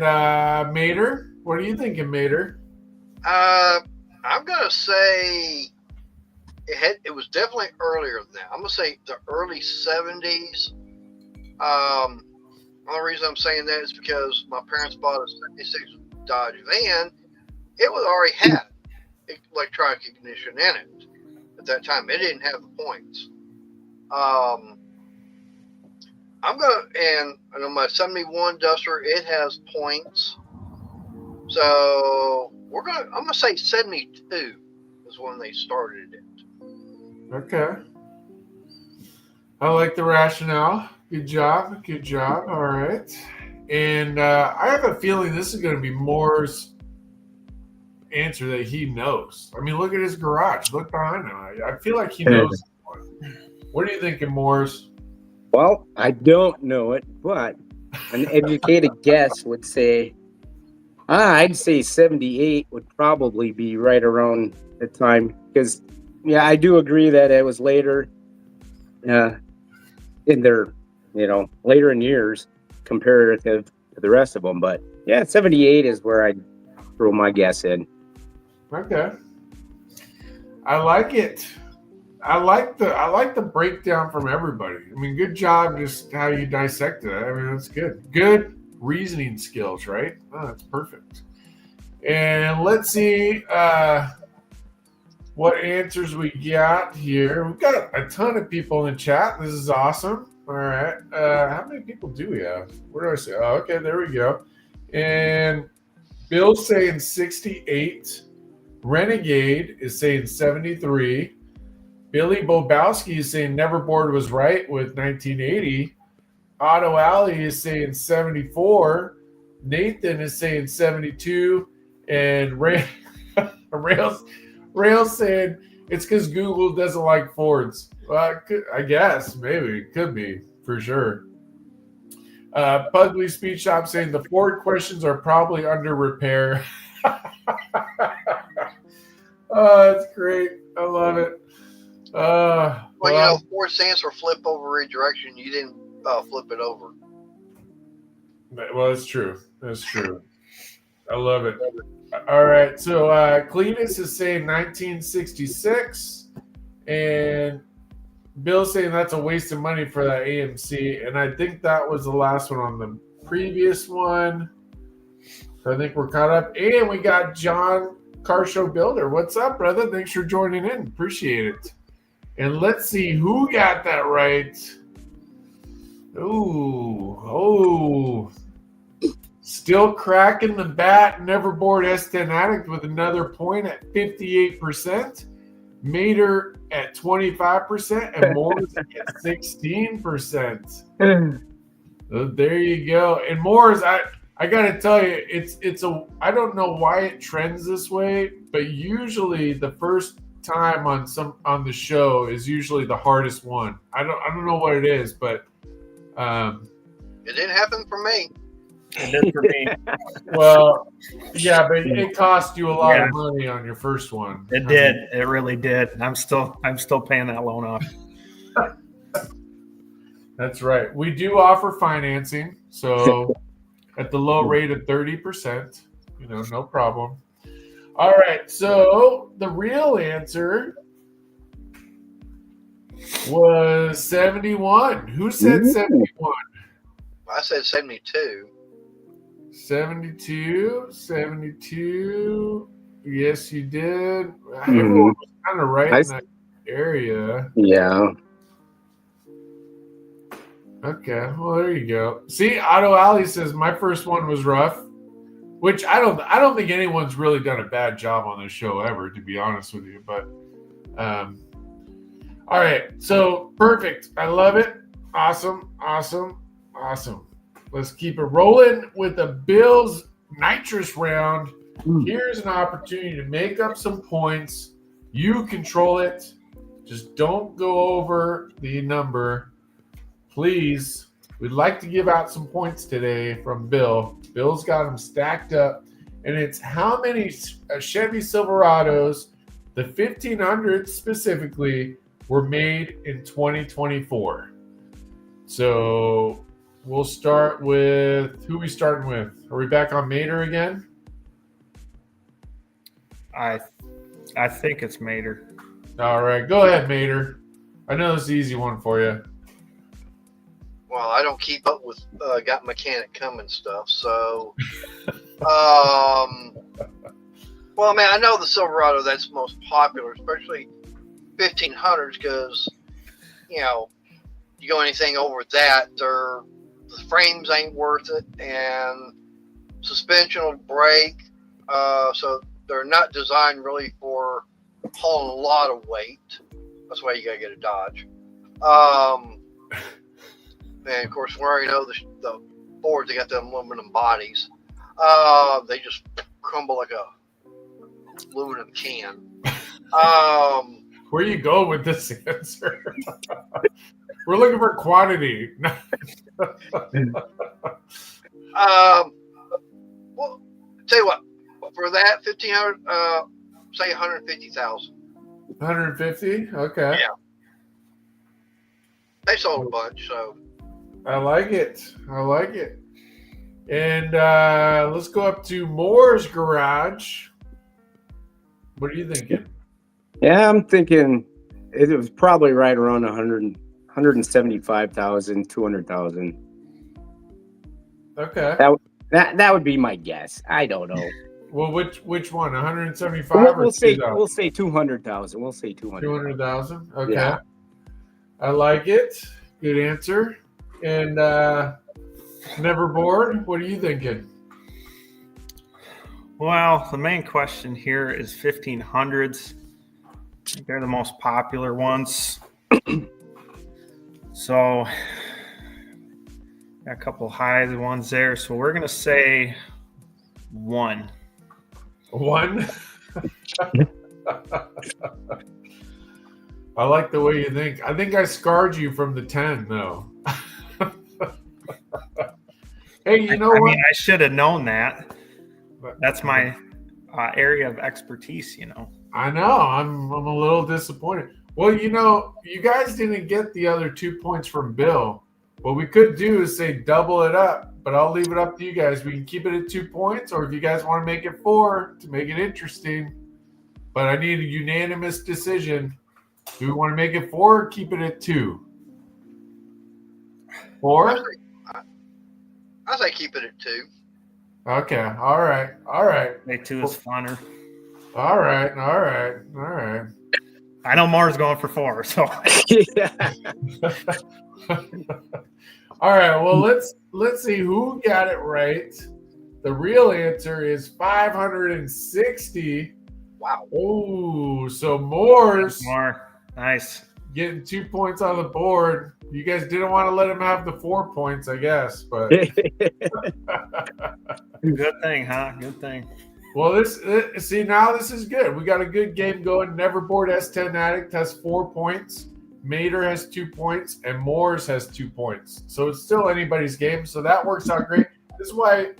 Speaker 1: Mater, what are you thinking, Mater?
Speaker 4: I'm gonna say it was definitely earlier than that. I'm gonna say the early 70s. The only reason I'm saying that is because my parents bought a 76 Dodge van. It already had electronic ignition in it at that time. It didn't have the points. And on my 71 Duster, it has points. So I'm gonna say 72 is when they started it.
Speaker 1: Okay. I like the rationale. Good job. All right. And I have a feeling this is going to be Moore's answer that he knows. I mean, look at his garage. Look behind him. I feel like he knows. What are you thinking, Moore's?
Speaker 3: Well, I don't know it, but an educated guess would say, I'd say 78 would probably be right around the time, because, yeah, I do agree that it was later in their, later in years comparative to the rest of them. But, yeah, 78 is where I'd throw my guess in.
Speaker 1: Okay. I like it. I like the breakdown from everybody. I mean, good job just how you dissected it. I mean, that's good. Good reasoning skills, right? Oh, that's perfect. And let's see what answers we got here. We've got a ton of people in the chat. This is awesome. All right. How many people do we have? Where do I say? Oh, okay, there we go. And Bill's saying 68. Renegade is saying 73. Billy Bobowski is saying Neverboard was right with 1980. Auto Alley is saying 74. Nathan is saying 72. And Rails saying it's because Google doesn't like Fords. Well, I guess, maybe. It could be, for sure. Pugly Speed Shop saying the Ford questions are probably under repair. Oh, that's great. I love it.
Speaker 4: Ford stands for flip over redirection. You didn't flip it over.
Speaker 1: Well, that's true. I love it. All right. So Cleatus is saying 1966, and Bill's saying that's a waste of money for that AMC, and I think that was the last one on the previous one. So I think we're caught up, and we got John Car Show Builder. What's up, brother? Thanks for joining in. Appreciate it. And let's see who got that right. Oh. Still cracking the bat. Neverboard S10 Addict with another point at 58%. Mater at 25%. And Moore's at 16%. So there you go. And Moore's, I gotta tell you, I don't know why it trends this way, but usually the first time on the show is usually the hardest one. I don't know what it is, but
Speaker 4: It didn't happen for me.
Speaker 2: It did for me.
Speaker 1: well, yeah, but it cost you a lot of money on your first one.
Speaker 2: It did. It really did. I'm still paying that loan off.
Speaker 1: That's right. We do offer financing, so at the low rate of 30%, no problem. All right, so the real answer was 71. Who said 71?
Speaker 4: I said 72.
Speaker 1: 72. Yes, you did. Everyone was kind of right in that area.
Speaker 3: Yeah.
Speaker 1: Okay, well there you go. See, Otto Alley says my first one was rough, which I don't think anyone's really done a bad job on this show ever, to be honest with you. But all right, so perfect. I love it. Awesome. Let's keep it rolling with the Bills nitrous round. Here's an opportunity to make up some points. You control it. Just don't go over the number. Please, we'd like to give out some points today from Bill. Bill's got them stacked up. And it's how many Chevy Silverados, the 1500s specifically, were made in 2024. So we'll start with, who are we starting with? Are we back on Mater again?
Speaker 2: I think it's Mater.
Speaker 1: All right, go ahead, Mater. I know this is an easy one for you.
Speaker 4: Well, I don't keep up with Got Mechanic Coming stuff, so well, I mean, I know the Silverado that's most popular, especially 1500s, because you go anything over that, the frames ain't worth it, and suspension will break, so they're not designed really for hauling a lot of weight. That's why you gotta get a Dodge. And of course, we already know the Fords, they got the aluminum bodies. They just crumble like a aluminum can.
Speaker 1: Where you go with this answer? We're looking for quantity.
Speaker 4: Well, tell you what, for that 1500, say 150,000.
Speaker 1: 150? Okay.
Speaker 4: Yeah. They sold a bunch, so.
Speaker 1: I like it. And let's go up to Moore's Garage. What are you thinking?
Speaker 3: Yeah, I'm thinking it was probably right around 175,000, 200,000.
Speaker 1: Okay.
Speaker 3: That would be my guess. I don't know.
Speaker 1: Well, which one? 175
Speaker 3: We'll
Speaker 1: or
Speaker 3: say
Speaker 1: 2,000?
Speaker 3: we'll say 200,000. We'll say
Speaker 1: 200,000. Okay.
Speaker 3: Yeah.
Speaker 1: I like it. Good answer. And Never Bored, what are you thinking?
Speaker 2: Well, the main question here is 1500s. They're the most popular ones. So, got a couple high ones there. So we're going to say 1.
Speaker 1: 1? I like the way you think. I think I scarred you from the 10, though. Hey, you know what?
Speaker 2: I mean, I should have known that. That's my area of expertise,
Speaker 1: I know. I'm a little disappointed. Well, you guys didn't get the other 2 points from Bill. What we could do is say double it up, but I'll leave it up to you guys. We can keep it at 2 points, or if you guys want to make it 4 to make it interesting. But I need a unanimous decision. Do we want to make it 4 or keep it at 2? 4?
Speaker 4: I say keep it at 2.
Speaker 1: Okay. All right.
Speaker 2: Say 2 is funner.
Speaker 1: All right.
Speaker 2: I know Mars going for 4, so.
Speaker 3: Yeah.
Speaker 1: All right. Well, let's see who got it right. The real answer is 560.
Speaker 4: Wow.
Speaker 1: Oh, so Moore's
Speaker 2: More. Nice.
Speaker 1: getting 2 points on the board. You guys didn't want to let him have the 4 points, I guess. But
Speaker 2: Good thing, huh? Good thing.
Speaker 1: well, now this is good. We got a good game going. Neverboard S10 Addict has 4 points. Mater has 2 points, and Moores has 2 points. So it's still anybody's game. So that works out great. This is why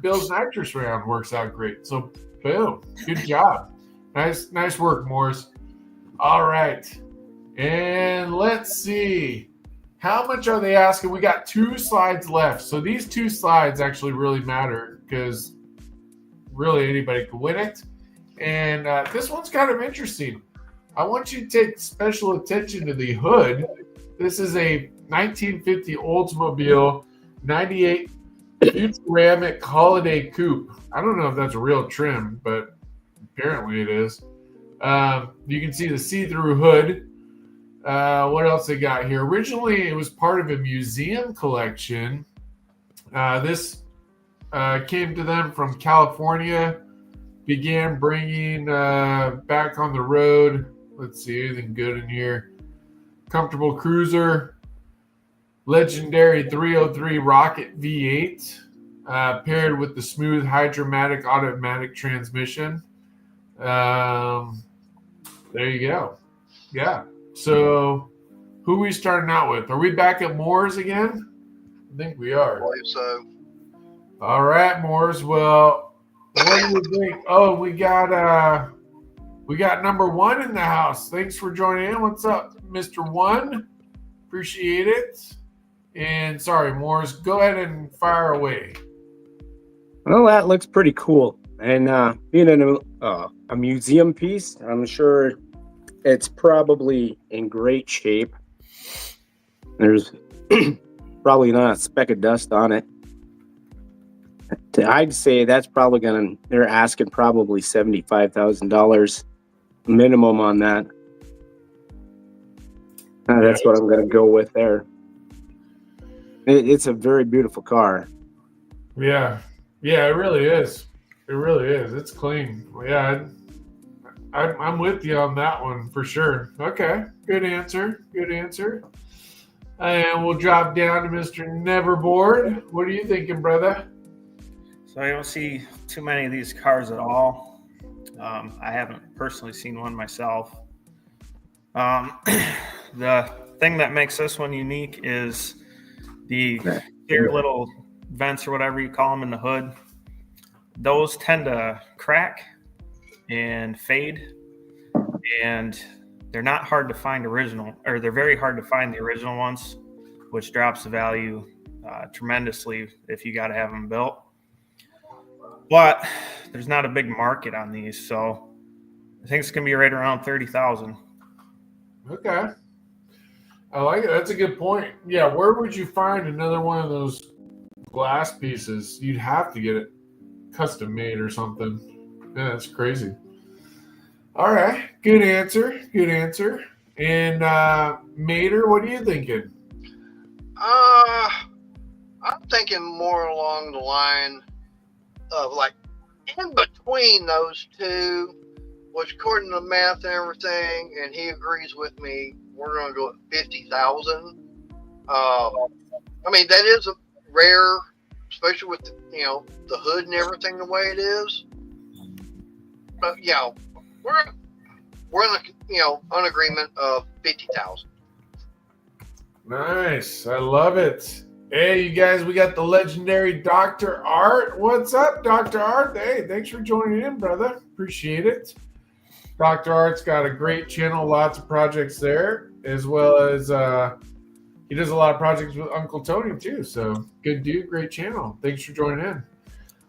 Speaker 1: Bill's nitrous round works out great. So boom, good job. Nice work, Moores. All right. And let's see. How much are they asking? We got 2 slides left. So these 2 slides actually really matter because really anybody could win it. And this one's kind of interesting. I want you to take special attention to the hood. This is a 1950 Oldsmobile 98 Futuramic Holiday Coupe. I don't know if that's a real trim, but apparently it is. You can see the see-through hood. What else they got here? Originally, it was part of a museum collection. This came to them from California. Began bringing back on the road. Let's see, anything good in here? Comfortable cruiser. Legendary 303 Rocket V8. Paired with the smooth hydromatic automatic transmission. There you go. Yeah. So, who are we starting out with? Are we back at Moores again? I think we are.
Speaker 4: I believe so.
Speaker 1: All right, Moores. Well, what do you think? Oh, we got number 1 in the house. Thanks for joining in. What's up, Mr. 1? Appreciate it. And sorry, Moores, go ahead and fire away.
Speaker 3: Well, that looks pretty cool. And being in a museum piece, I'm sure it's probably in great shape. There's probably not a speck of dust on it. I'd say that's probably they're asking probably $75,000 minimum on that. That's what I'm going to go with there. It's a very beautiful car.
Speaker 1: Yeah, it really is. It really is. It's clean. Yeah, I'm with you on that one for sure. Okay, good answer. And we'll drop down to Mr. Neverboard. What are you thinking, brother?
Speaker 2: So I don't see too many of these cars at all. I haven't personally seen one myself. The thing that makes this one unique is the clear little vents or whatever you call them in the hood. Those tend to crack and fade, and they're not hard to find original, or they're very hard to find the original ones, which drops the value tremendously if you got to have them built. But there's not a big market on these, so I think it's going to be right around $30,000.
Speaker 1: Okay. I like it. That's a good point. Yeah, where would you find another one of those glass pieces? You'd have to get it custom made or something. Yeah, that's crazy. All right. Good answer. And Mater, what are you thinking?
Speaker 4: I'm thinking more along the line of like in between those two, which according to the math and everything, and he agrees with me, we're going to go at 50,000. I mean, that is a rare, especially with the hood and everything the way it is. But we're in an agreement of 50,000.
Speaker 1: Nice. I love it. Hey, you guys, we got the legendary Dr. Art. What's up, Dr. Art? Hey, thanks for joining in, brother. Appreciate it. Dr. Art's got a great channel, lots of projects there, as well as he does a lot of projects with Uncle Tony, too. So, good dude, great channel. Thanks for joining in.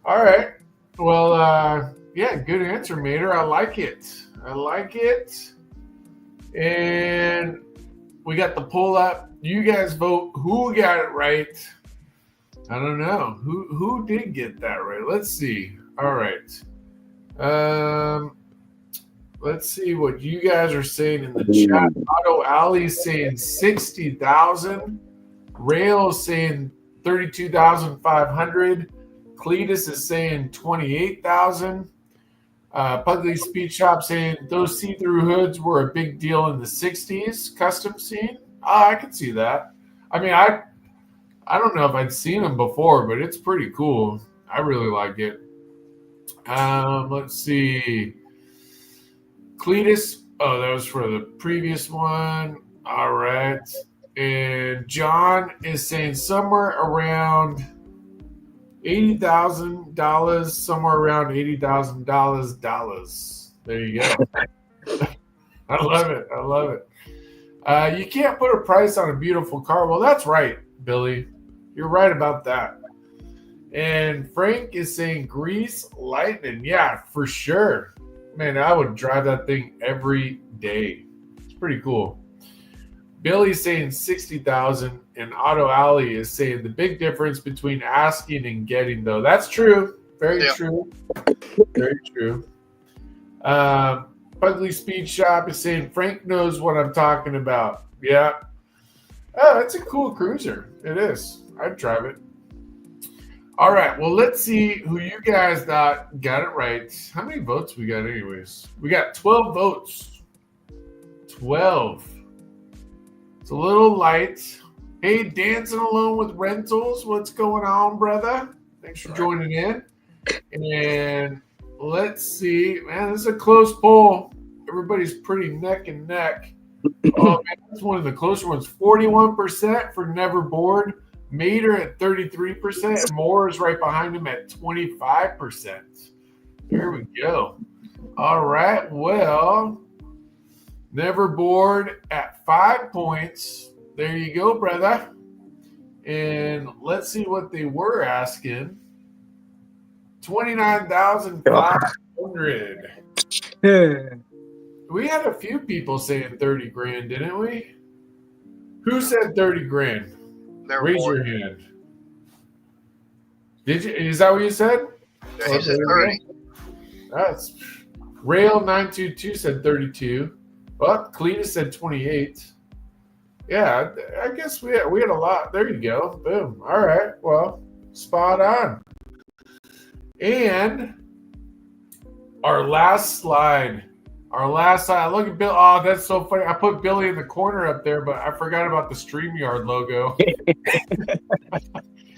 Speaker 1: All right. Well, yeah, good answer, Mater. I like it. And we got the pull up. You guys vote who got it right. I don't know. Who did get that right? Let's see. All right. Let's see what you guys are saying in the chat. Auto Alley's saying 60,000. Rail's saying 32,500. Cleatus is saying 28,000. Pugly Speed Shop saying those see-through hoods were a big deal in the 60s custom scene. I can see that. I mean, I don't know if I'd seen them before, but it's pretty cool. I really like it. Let's see. Cleatus. Oh, that was for the previous one. All right. And John is saying somewhere around $80,000, somewhere around $80,000. There you go. I love it. I love it. You can't put a price on a beautiful car. Well, that's right, Billy. You're right about that. And Frank is saying Grease Lightning. Yeah, for sure. Man, I would drive that thing every day. It's pretty cool. Billy's saying 60,000, and Auto Alley is saying the big difference between asking and getting, though. That's true. Very true. Very true. Pugly Speed Shop is saying Frank knows what I'm talking about. Yeah. Oh, it's a cool cruiser. It is. I'd drive it. All right. Well, let's see who you guys got it right. How many votes we got anyways? We got 12 votes. 12. It's a little light. Hey, Dancing Alone with Rentals. What's going on, brother? Thanks for joining in. And let's see. Man, this is a close poll. Everybody's pretty neck and neck. Oh, man, that's one of the closer ones. 41% for Never Bored. Mater at 33%. And Moore is right behind him at 25%. There we go. All right. Well, Never Bored at 5 points. There you go, brother. And let's see what they were asking. 29,500. We had a few people saying 30 grand, didn't we? Who said 30 grand? Raise your hand. Did you? Is that what you said?
Speaker 4: Yeah, he said 30.
Speaker 1: That's Rail 922 said 32. Well, Cleatus said 28. Yeah, I guess we had a lot. There you go. Boom. All right. Well, spot on. And our last slide. Look at Bill. Oh, that's so funny. I put Billy in the corner up there, but I forgot about the StreamYard logo.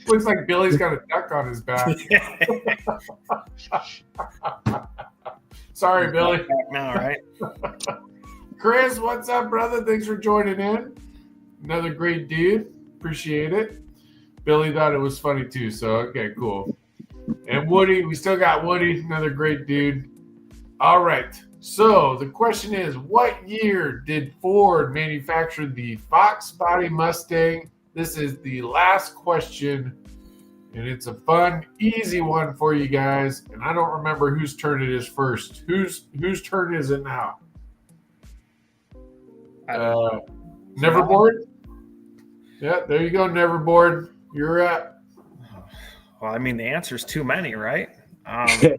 Speaker 1: Looks like Billy's got a duck on his back. Sorry, Billy.
Speaker 2: All right.
Speaker 1: Chris, what's up, brother? Thanks for joining in. Another great dude. Appreciate it. Billy thought it was funny too, so okay, cool. And Woody, we still got Woody, another great dude. All right. So the question is, what year did Ford manufacture the Fox Body Mustang? This is the last question, and it's a fun, easy one for you guys. And I don't remember whose turn it is first. Whose turn is it now? Never Bored? Yeah, there you go, Never Bored. You're up.
Speaker 2: Well, I mean, the answer is too many, right?
Speaker 1: Well,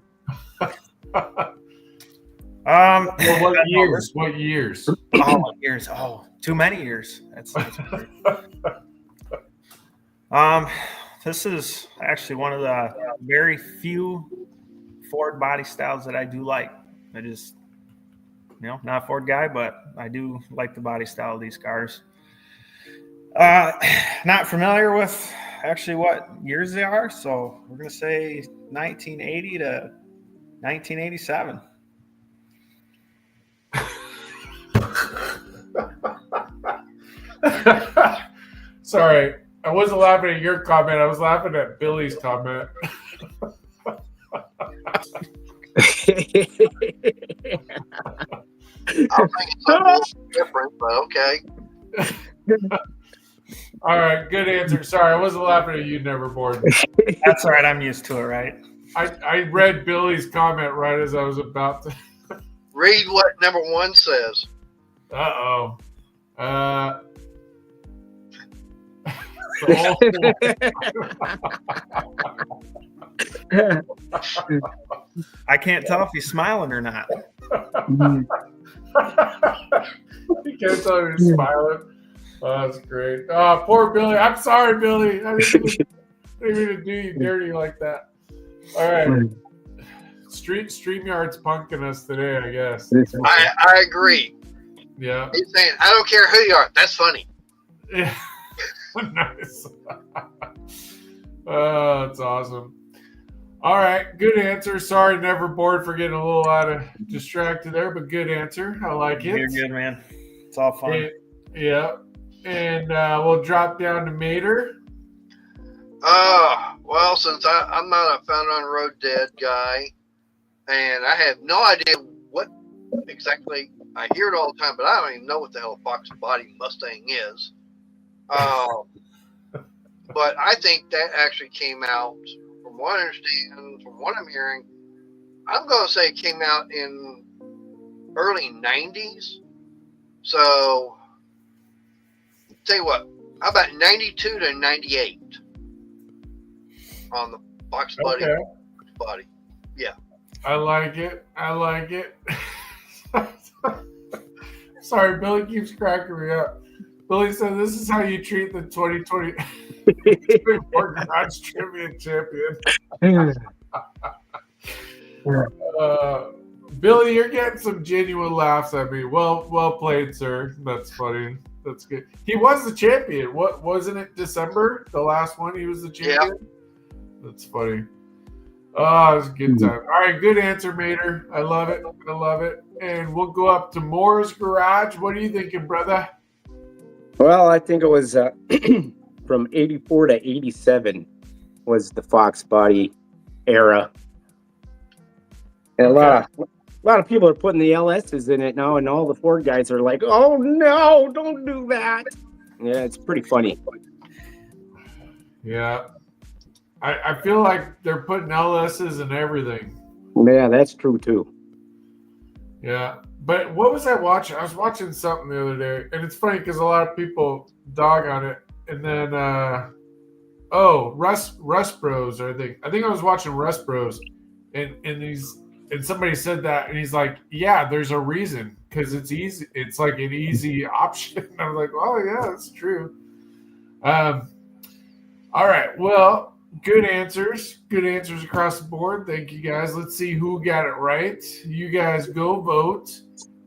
Speaker 1: what years? What years?
Speaker 2: Oh, years. Oh, too many years. That's weird. This is actually one of the very few Ford body styles that I do like. I just, not a Ford guy, but I do like the body style of these cars. Not familiar with actually what years they are, so we're going to say 1980 to 1987.
Speaker 1: Sorry, I wasn't laughing at your comment. I was laughing at Billy's comment.
Speaker 4: I'm thinking something different, but okay.
Speaker 1: All right, good answer. Sorry, I wasn't laughing at you, Never Bored.
Speaker 2: That's all right. I'm used to it, right?
Speaker 1: I read Billy's comment right as I was about to.
Speaker 4: Read what number one says.
Speaker 1: Uh-oh.
Speaker 2: I can't tell if he's smiling or not.
Speaker 1: You can't tell if he's smiling. Oh, that's great. Oh, poor Billy. I'm sorry, Billy. I didn't mean to do you dirty like that. All right. StreamYard's punking us today, I guess.
Speaker 4: I agree.
Speaker 1: Yeah.
Speaker 4: He's saying, I don't care who you are. That's funny.
Speaker 1: Yeah. Nice. Oh, that's awesome. All right, good answer. Sorry, never bored for getting a little out of distracted there, but good answer. I like it.
Speaker 2: You're good, man. It's all fun.
Speaker 1: Yeah. And we'll drop down to Mater.
Speaker 4: Well, since I'm not a Found on Road Dead guy, and I have no idea what exactly, I hear it all the time, but I don't even know what the hell a Fox Body Mustang is. But I think that actually came out, from what I understand, from what I'm hearing, I'm going to say it came out in early 90s. So, tell you what, how about 92 to 98 on the Fox Body?
Speaker 1: Okay.
Speaker 4: Body. Yeah.
Speaker 1: I like it. Sorry, Billy keeps cracking me up. Billy said, "This is how you treat the 2020 Garage Trivia Champion." Billy, you're getting some genuine laughs at me. Well played, sir. That's funny. That's good. He was the champion. What wasn't it? December, the last one. He was the champion. Yeah. That's funny. Oh, it was a good time. All right, good answer, Mater. I love it. And we'll go up to Moore's Garage. What are you thinking, brother?
Speaker 3: Well, I think it was from 84 to 87 was the Fox Body era. And a lot of people are putting the LSs in it now, and all the Ford guys are like, "Oh no, don't do that." Yeah, it's pretty funny.
Speaker 1: Yeah. I feel like they're putting LSs in everything.
Speaker 3: Yeah, that's true too.
Speaker 1: Yeah. But what was I watching? I was watching something the other day, and it's funny because a lot of people dog on it. And then, Rust Bros. I think I was watching Rust Bros. And somebody said that, and he's like, "Yeah, there's a reason because it's easy. It's like an easy option." I was like, "Oh yeah, that's true." All right, well. Good answers across the board. Thank you guys. Let's see who got it right. You guys go vote.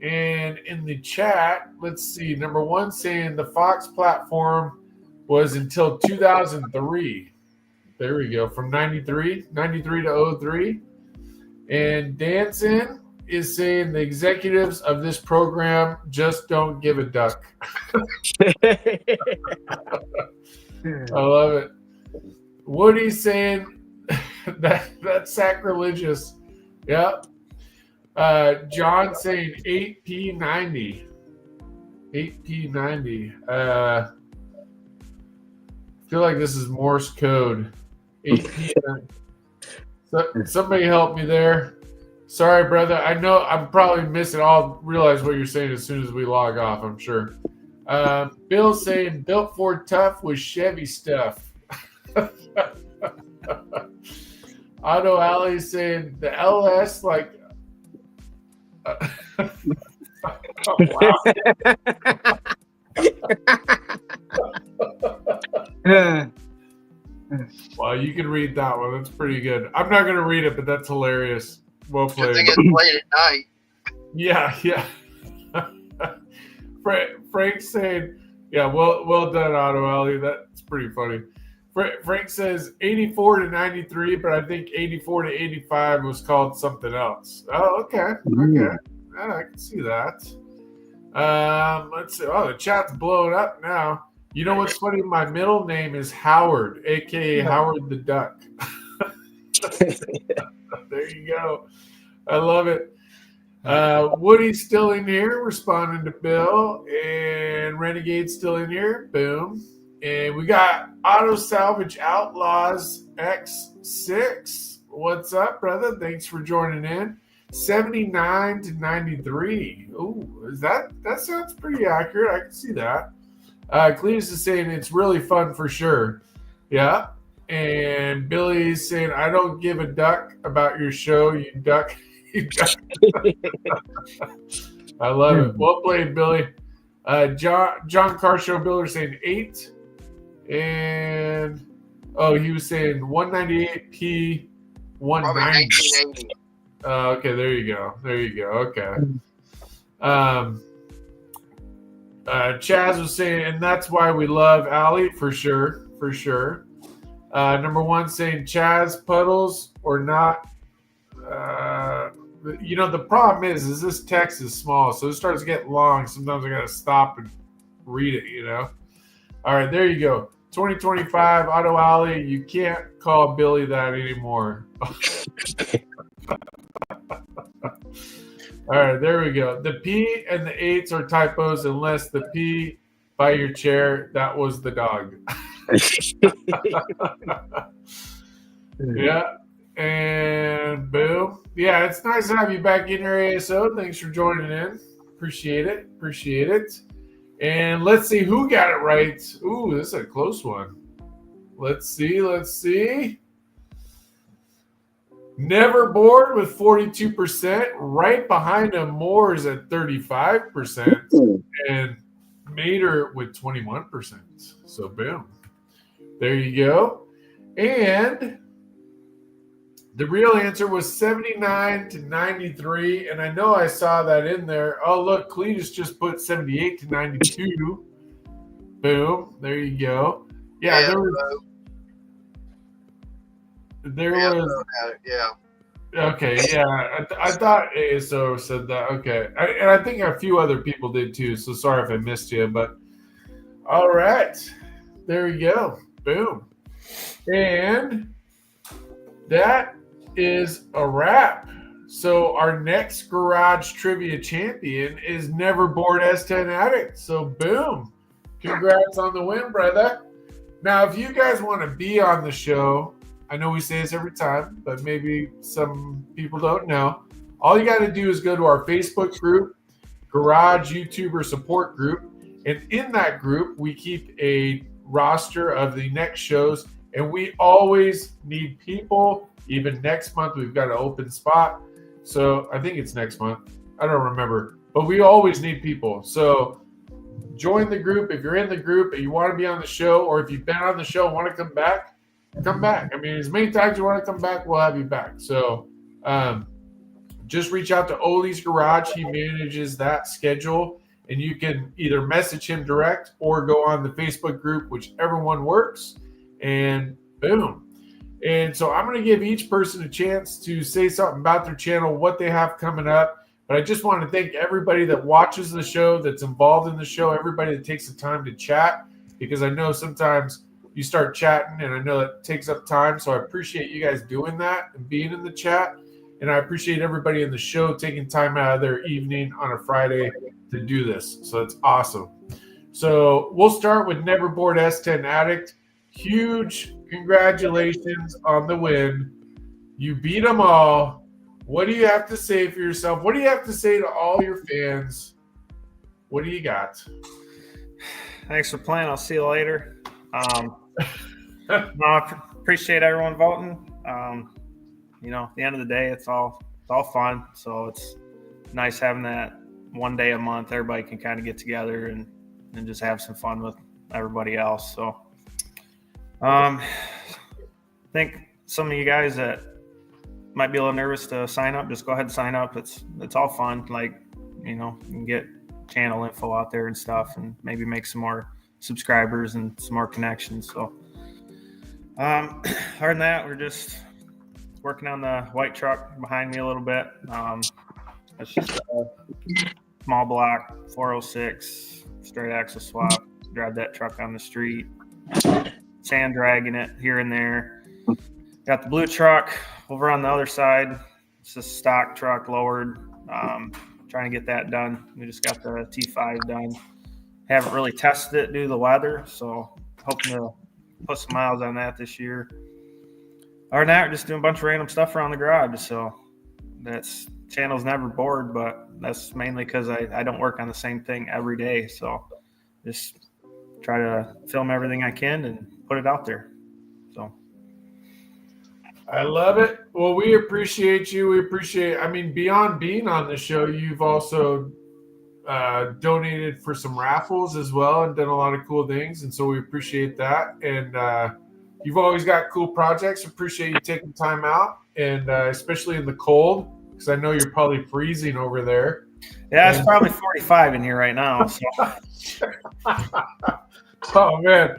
Speaker 1: And in the chat, let's see. Number one saying the Fox platform was until 2003. There we go. From 93 to 03. And Danson is saying the executives of this program just don't give a duck. I love it. Woody's saying that's sacrilegious. Yep. John saying 8P90. 8P90. I feel like this is Morse code. 8P90. Somebody help me there. Sorry, brother. I know I'm probably missing. I'll realize what you're saying as soon as we log off, I'm sure. Bill's saying built Ford tough with Chevy stuff. Auto Alley saying the LS like oh, wow. Well, you can read that one. That's pretty good. I'm not going to read it, but that's hilarious. Well played.
Speaker 4: I think it's late at night.
Speaker 1: Yeah. Frank's saying, yeah, well done, Auto Alley. That's pretty funny. Frank says 84 to 93, but I think 84 to 85 was called something else. Oh, okay. Yeah, I can see that. Let's see. Oh, the chat's blowing up now. You know what's funny? My middle name is Howard, a.k.a. Howard the Duck. There you go. I love it. Woody's still in here responding to Bill, and Renegade's still in here. Boom. And we got Auto Salvage Outlaws X6. What's up, brother? Thanks for joining in. 79 to 93. Ooh, that sounds pretty accurate. I can see that. Cleatus is saying it's really fun for sure. Yeah. And Billy's saying, I don't give a duck about your show, you duck. You duck. I love it. Well played, Billy. John Carshow Builder saying 8. And he was saying 198P 190. Okay, there you go. Okay. Chaz was saying, and that's why we love Allie, for sure, for sure. Number one saying Chaz, puddles or not. The problem is this text is small, so it starts getting long. Sometimes I got to stop and read it, All right, there you go. 2025, Auto Alley, you can't call Billy that anymore. All right, there we go. The P and the 8s are typos unless the P by your chair, that was the dog. Yeah, and boom. Yeah, it's nice to have you back in your ASO. Thanks for joining in. Appreciate it. And let's see who got it right. Ooh, this is a close one. Let's see. Never Bored with 42%. Right behind him, Moore's at 35%. And Mater with 21%. So, boom. There you go. And the real answer was 79 to 93. And I know I saw that in there. Oh, look, Cleatus just put 78 to 92. Boom. There you go. Yeah, there was.
Speaker 4: Yeah.
Speaker 1: Okay, yeah. I thought ASO said that. Okay. And I think a few other people did too. So sorry if I missed you. But all right. There you go. Boom. And that is a wrap. So our next garage trivia champion is Never Bored S10 Addict. So boom. Congrats on the win, brother. Now, if you guys want to be on the show, I know we say this every time, but maybe some people don't know. All you got to do is go to our Facebook group, Garage YouTuber Support Group. And in that group, we keep a roster of the next shows. And we always need people. Even next month, we've got an open spot. So I think it's next month. I don't remember. But we always need people. So join the group. If you're in the group and you want to be on the show, or if you've been on the show and want to come back. I mean, as many times you want to come back, we'll have you back. So just reach out to Oli's Garage. He manages that schedule. And you can either message him direct or go on the Facebook group, whichever one works. And boom. And so I'm going to give each person a chance to say something about their channel, what they have coming up. But I just want to thank everybody that watches the show, that's involved in the show, everybody that takes the time to chat, because I know sometimes you start chatting and I know it takes up time. So I appreciate you guys doing that and being in the chat. And I appreciate everybody in the show taking time out of their evening on a Friday to do this. So it's awesome. So we'll start with Never Bored S10 Addict. Huge congratulations on the win. You beat them all. What do you have to say for yourself? What do you have to say to all your fans? What do you got?
Speaker 2: Thanks for playing. I'll see you later. I appreciate everyone voting. At the end of the day, it's all fun. So it's nice having that one day a month. Everybody can kind of get together and just have some fun with everybody else. So I think some of you guys that might be a little nervous to sign up, just go ahead and sign up. It's all fun. Like, you can get channel info out there and stuff, and maybe make some more subscribers and some more connections. So other than that, we're just working on the white truck behind me a little bit. It's just a small block 406 straight axle swap. Drive that truck on the street, sand dragging it here and there. Got the blue truck over on the other side. It's a stock truck lowered. Trying to get that done. We just got the T5 done. Haven't really tested it due to the weather, so hoping to put some miles on that this year. Other than that, we're just doing a bunch of random stuff around the garage. So that's channel's Never Bored, but that's mainly because I don't work on the same thing every day. So just try to film everything I can and put it out there. So
Speaker 1: I love it. Well, we appreciate you. Beyond being on the show, you've also donated for some raffles as well and done a lot of cool things. And so we appreciate that. And you've always got cool projects. Appreciate you taking time out, and especially in the cold, because I know you're probably freezing over there.
Speaker 2: Yeah, it's probably 45 in here right now. So.
Speaker 1: Oh man!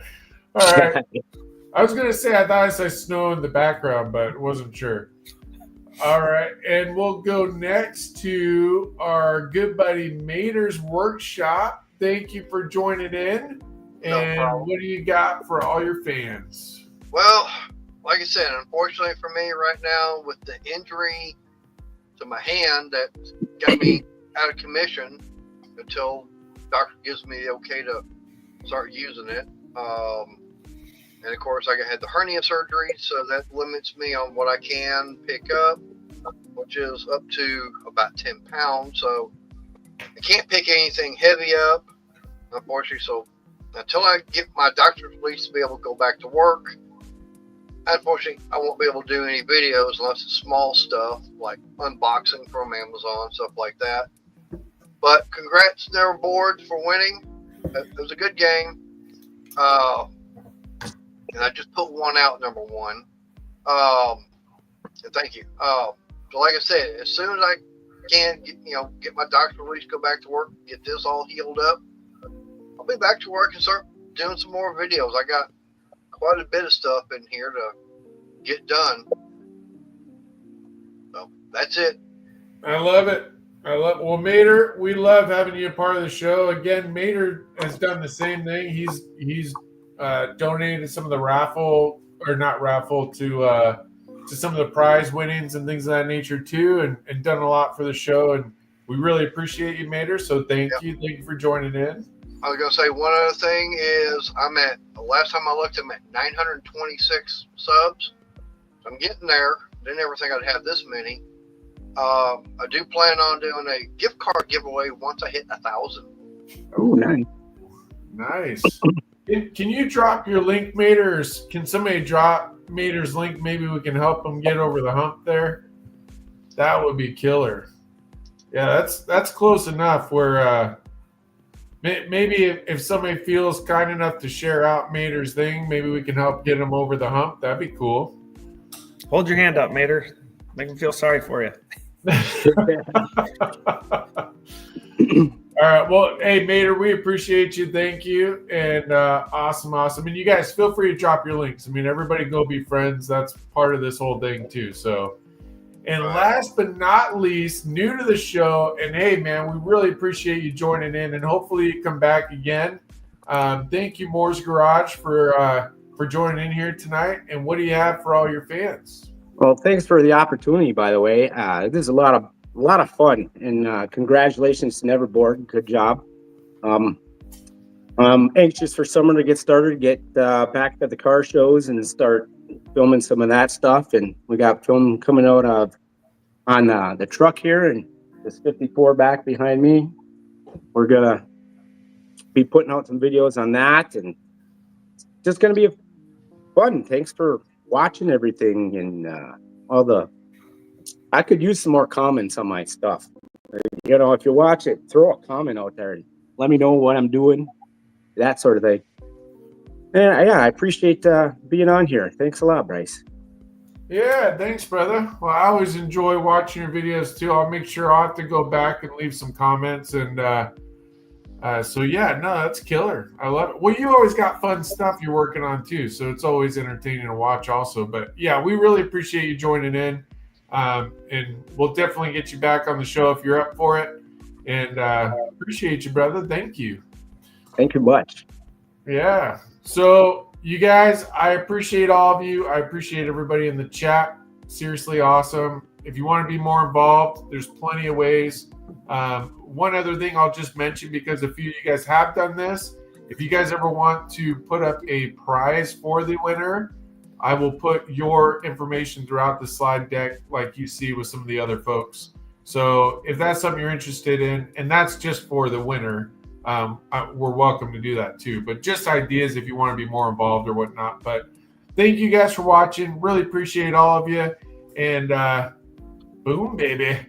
Speaker 1: All right. I was gonna say I thought I saw snow in the background, but wasn't sure. All right, and we'll go next to our good buddy Mater's Workshop. Thank you for joining in. And what do you got for all your fans?
Speaker 4: Well, like I said, unfortunately for me right now, with the injury to my hand that got me out of commission until doctor gives me the okay to start using it. And of course, I had the hernia surgery, so that limits me on what I can pick up, which is up to about 10 pounds. So I can't pick anything heavy up, unfortunately. So until I get my doctor's release to be able to go back to work, unfortunately, I won't be able to do any videos unless it's small stuff like unboxing from Amazon, stuff like that. But congrats, Never Board, for winning. It was a good game. And I just put one out, number one. And thank you. So like I said, as soon as I can get my doctor's release, go back to work, get this all healed up, I'll be back to work and start doing some more videos. I got quite a bit of stuff in here to get done. So that's it.
Speaker 1: I love it. Well, Mater, we love having you a part of the show. Again, Mater has done the same thing. He's donated some of the raffle, or not raffle, to some of the prize winnings and things of that nature too, and done a lot for the show. And we really appreciate you, Mater. So thank you for joining in.
Speaker 4: I was gonna say one other thing is last time I looked, I'm at 926 subs. So I'm getting there. Didn't ever think I'd have this many. I do plan on doing a gift card giveaway once I hit 1,000.
Speaker 3: Oh, nice.
Speaker 1: Nice. Can you drop your link, Mater? Or can somebody drop Mater's link? Maybe we can help them get over the hump there. That would be killer. Yeah, that's close enough where maybe if somebody feels kind enough to share out Mater's thing, maybe we can help get them over the hump. That'd be cool.
Speaker 2: Hold your hand up, Mater. Make them feel sorry for you.
Speaker 1: All right. Well, hey, Mater, we appreciate you. Thank you. And awesome. And you guys feel free to drop your links. I mean, everybody go be friends. That's part of this whole thing too. So, and last but not least, new to the show. And hey, man, we really appreciate you joining in, and hopefully you come back again. Thank you, MongrelsGarage, for joining in here tonight. And what do you have for all your fans?
Speaker 3: Well, thanks for the opportunity, by the way. This is a lot of fun, and congratulations to Neverboard. Good job. I'm anxious for summer to get started, get back at the car shows and start filming some of that stuff. And we got film coming out on the truck here, and this 54 back behind me. We're gonna be putting out some videos on that, and it's just gonna be fun. Thanks for watching everything, and I could use some more comments on my stuff. If you watch it, throw a comment out there and let me know what I'm doing, that sort of thing. And I appreciate being on here. Thanks a lot, Bryce.
Speaker 1: Yeah, thanks, brother. Well, I always enjoy watching your videos too. I'll make sure I'll have to go back and leave some comments. And so yeah, no, that's killer. I love it. Well, you always got fun stuff you're working on too, so it's always entertaining to watch also. But yeah, we really appreciate you joining in, and we'll definitely get you back on the show if you're up for it. And appreciate you, brother. Thank you.
Speaker 3: Thank you much.
Speaker 1: Yeah. So you guys, I appreciate all of you. I appreciate everybody in the chat. Seriously awesome. If you want to be more involved, there's plenty of ways. One other thing I'll just mention, because a few of you guys have done this, if you guys ever want to put up a prize for the winner, I will put your information throughout the slide deck like you see with some of the other folks. So if that's something you're interested in, and that's just for the winner, we're welcome to do that too. But just ideas if you want to be more involved or whatnot. But thank you guys for watching. Really appreciate all of you. And boom, baby.